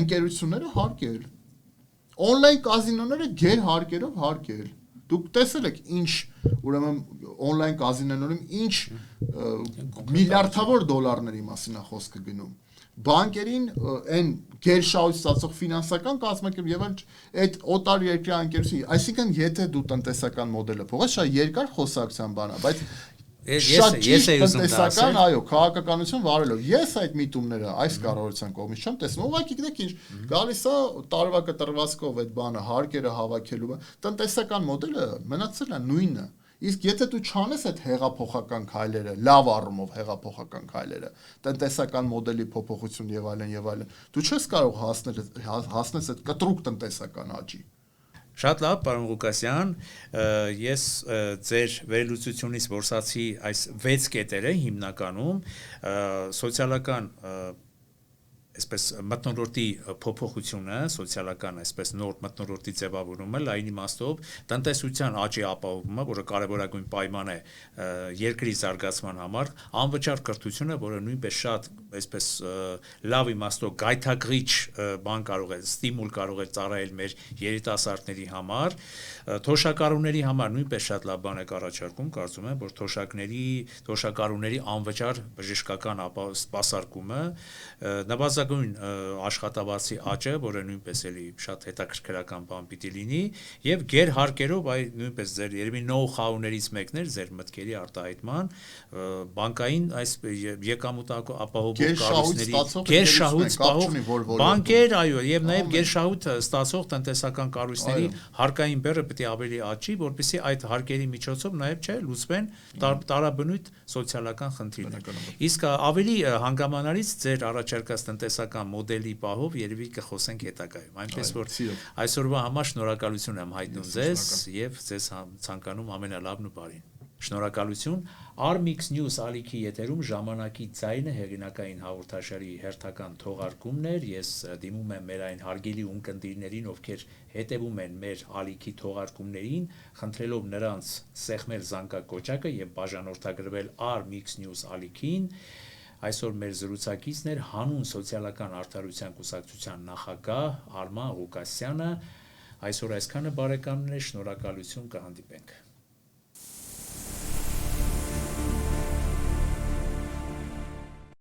Speaker 2: ընկերությունները հարկել։ Օնլայն կազինոները գերհարկերով հարկել։ Դուք տեսել եք ինչ, ուրեմն օնլայն կազինոներում ինչ միլիարդավոր դոլարների մասին է խոսքը գնում։ Բանկերին այն գերշահույթ ստացող ֆինանսական կազմակերպ եւ այդ օտար երկրի ընկերություն, այսինքն եթե դու տնտեսական մոդելը փոխես, շատ երկար խոսակցության բան է, բայց
Speaker 1: ես
Speaker 2: տնտեսական, այո, քաղաքականություն վարելով։ Ես այդ միտումները այս կառավարության կողմից չեմ տեսնում։ Ուղղակի գիտեք ինչ, գալիս է տարվա կտրվածքով այդ բանը հարկերը հավաքելու, տնտեսական մոդելը մնացել է նույնը։ Իսկ եթե դու չանես այդ հեղափոխական քայլերը, լավ առումով հեղափոխական քայլերը, տնտեսական մոդելի փոփոխություն եւ այլն, դու չես կարող հասնես այդ կտրուկ տնտեսական աճի։
Speaker 1: Շատ լավ, պարոն Ղուկասյան, ես ձեր վերլուծությունից որսացի այս 6 կետերը հիմնականում սոցիալական այսպես մթնոլորտի փոփոխությունը, սոցիալական այսպես նոր մթնոլորտի ձևավորումը, լայն իմաստով տնտեսության աճի ապահովումը, որը կարևորագույն պայման է երկրի զարգացման համար, անվճար կրթությունը, որը նույնպես շատ այսպես լավ իմաստով գայթակղիչ բան կարող է, ստիմուլ կարող է ծառայել մեր երիտասարդների համար, թոշակառուների համար նույնպես շատ լավ բան է առաջարկում, կարծում եմ, որ թոշակառուների անվճար բժշկական սպասարկումը, նվազագույն աշխատավարձի աճը, որը նույնպես էլի շատ հետաքրքրական բան պիտի լինի, եւ գերհարկերով այ նույնպես ձեր երևի նոու-խաուներից մեկն էր ձեր մտքերի արտահայտման, բանկային այս եկամուտ ապահովող կառույցների գերշահույթ ստացող բանկեր, այո, եւ նաեւ գերշահույթ ստացող տնտեսական կառույցների հարկային բեռը պիտի ավելի աճի, որպեսզի այդ հարկերի միջոցով նաեւ լուծվեն տարաբնույթ սոցիալական խնդիրներ։ Իսկ ավելի հանգամանալից ձեր առաջարկած տնտեսական մոդելի պահով երևի կխոսենք հետագայում, այնպես որ այսօրվա համար շնորհակալություն եմ հայտնում ձեզ եւ ձեզ ցանկանում ամենալավն ու բարին։ Շնորհակալություն։ Armix News ալիքի եթերում ժամանակի ձայնը հեղինակային հաղորդաշարի հերթական թողարկումն էր։ Ես դիմում եմ մեր այն հարգելի ունկնդիրներին, ովքեր հետևում են մեր ալիքի թողարկումներին, խնդրելով նրանց սեղմել զանգակոճակը եւ բաժանորդագրվել Armix News ալիքին։ Այսօր մեր զրուցակիցն էր հանուն սոցիալական արդարության կուսակցության նախագահ Արման Ղուկասյանը։ Այսօր այսքանը բարեկամներ, շնորհակալություն, կհանդիպենք։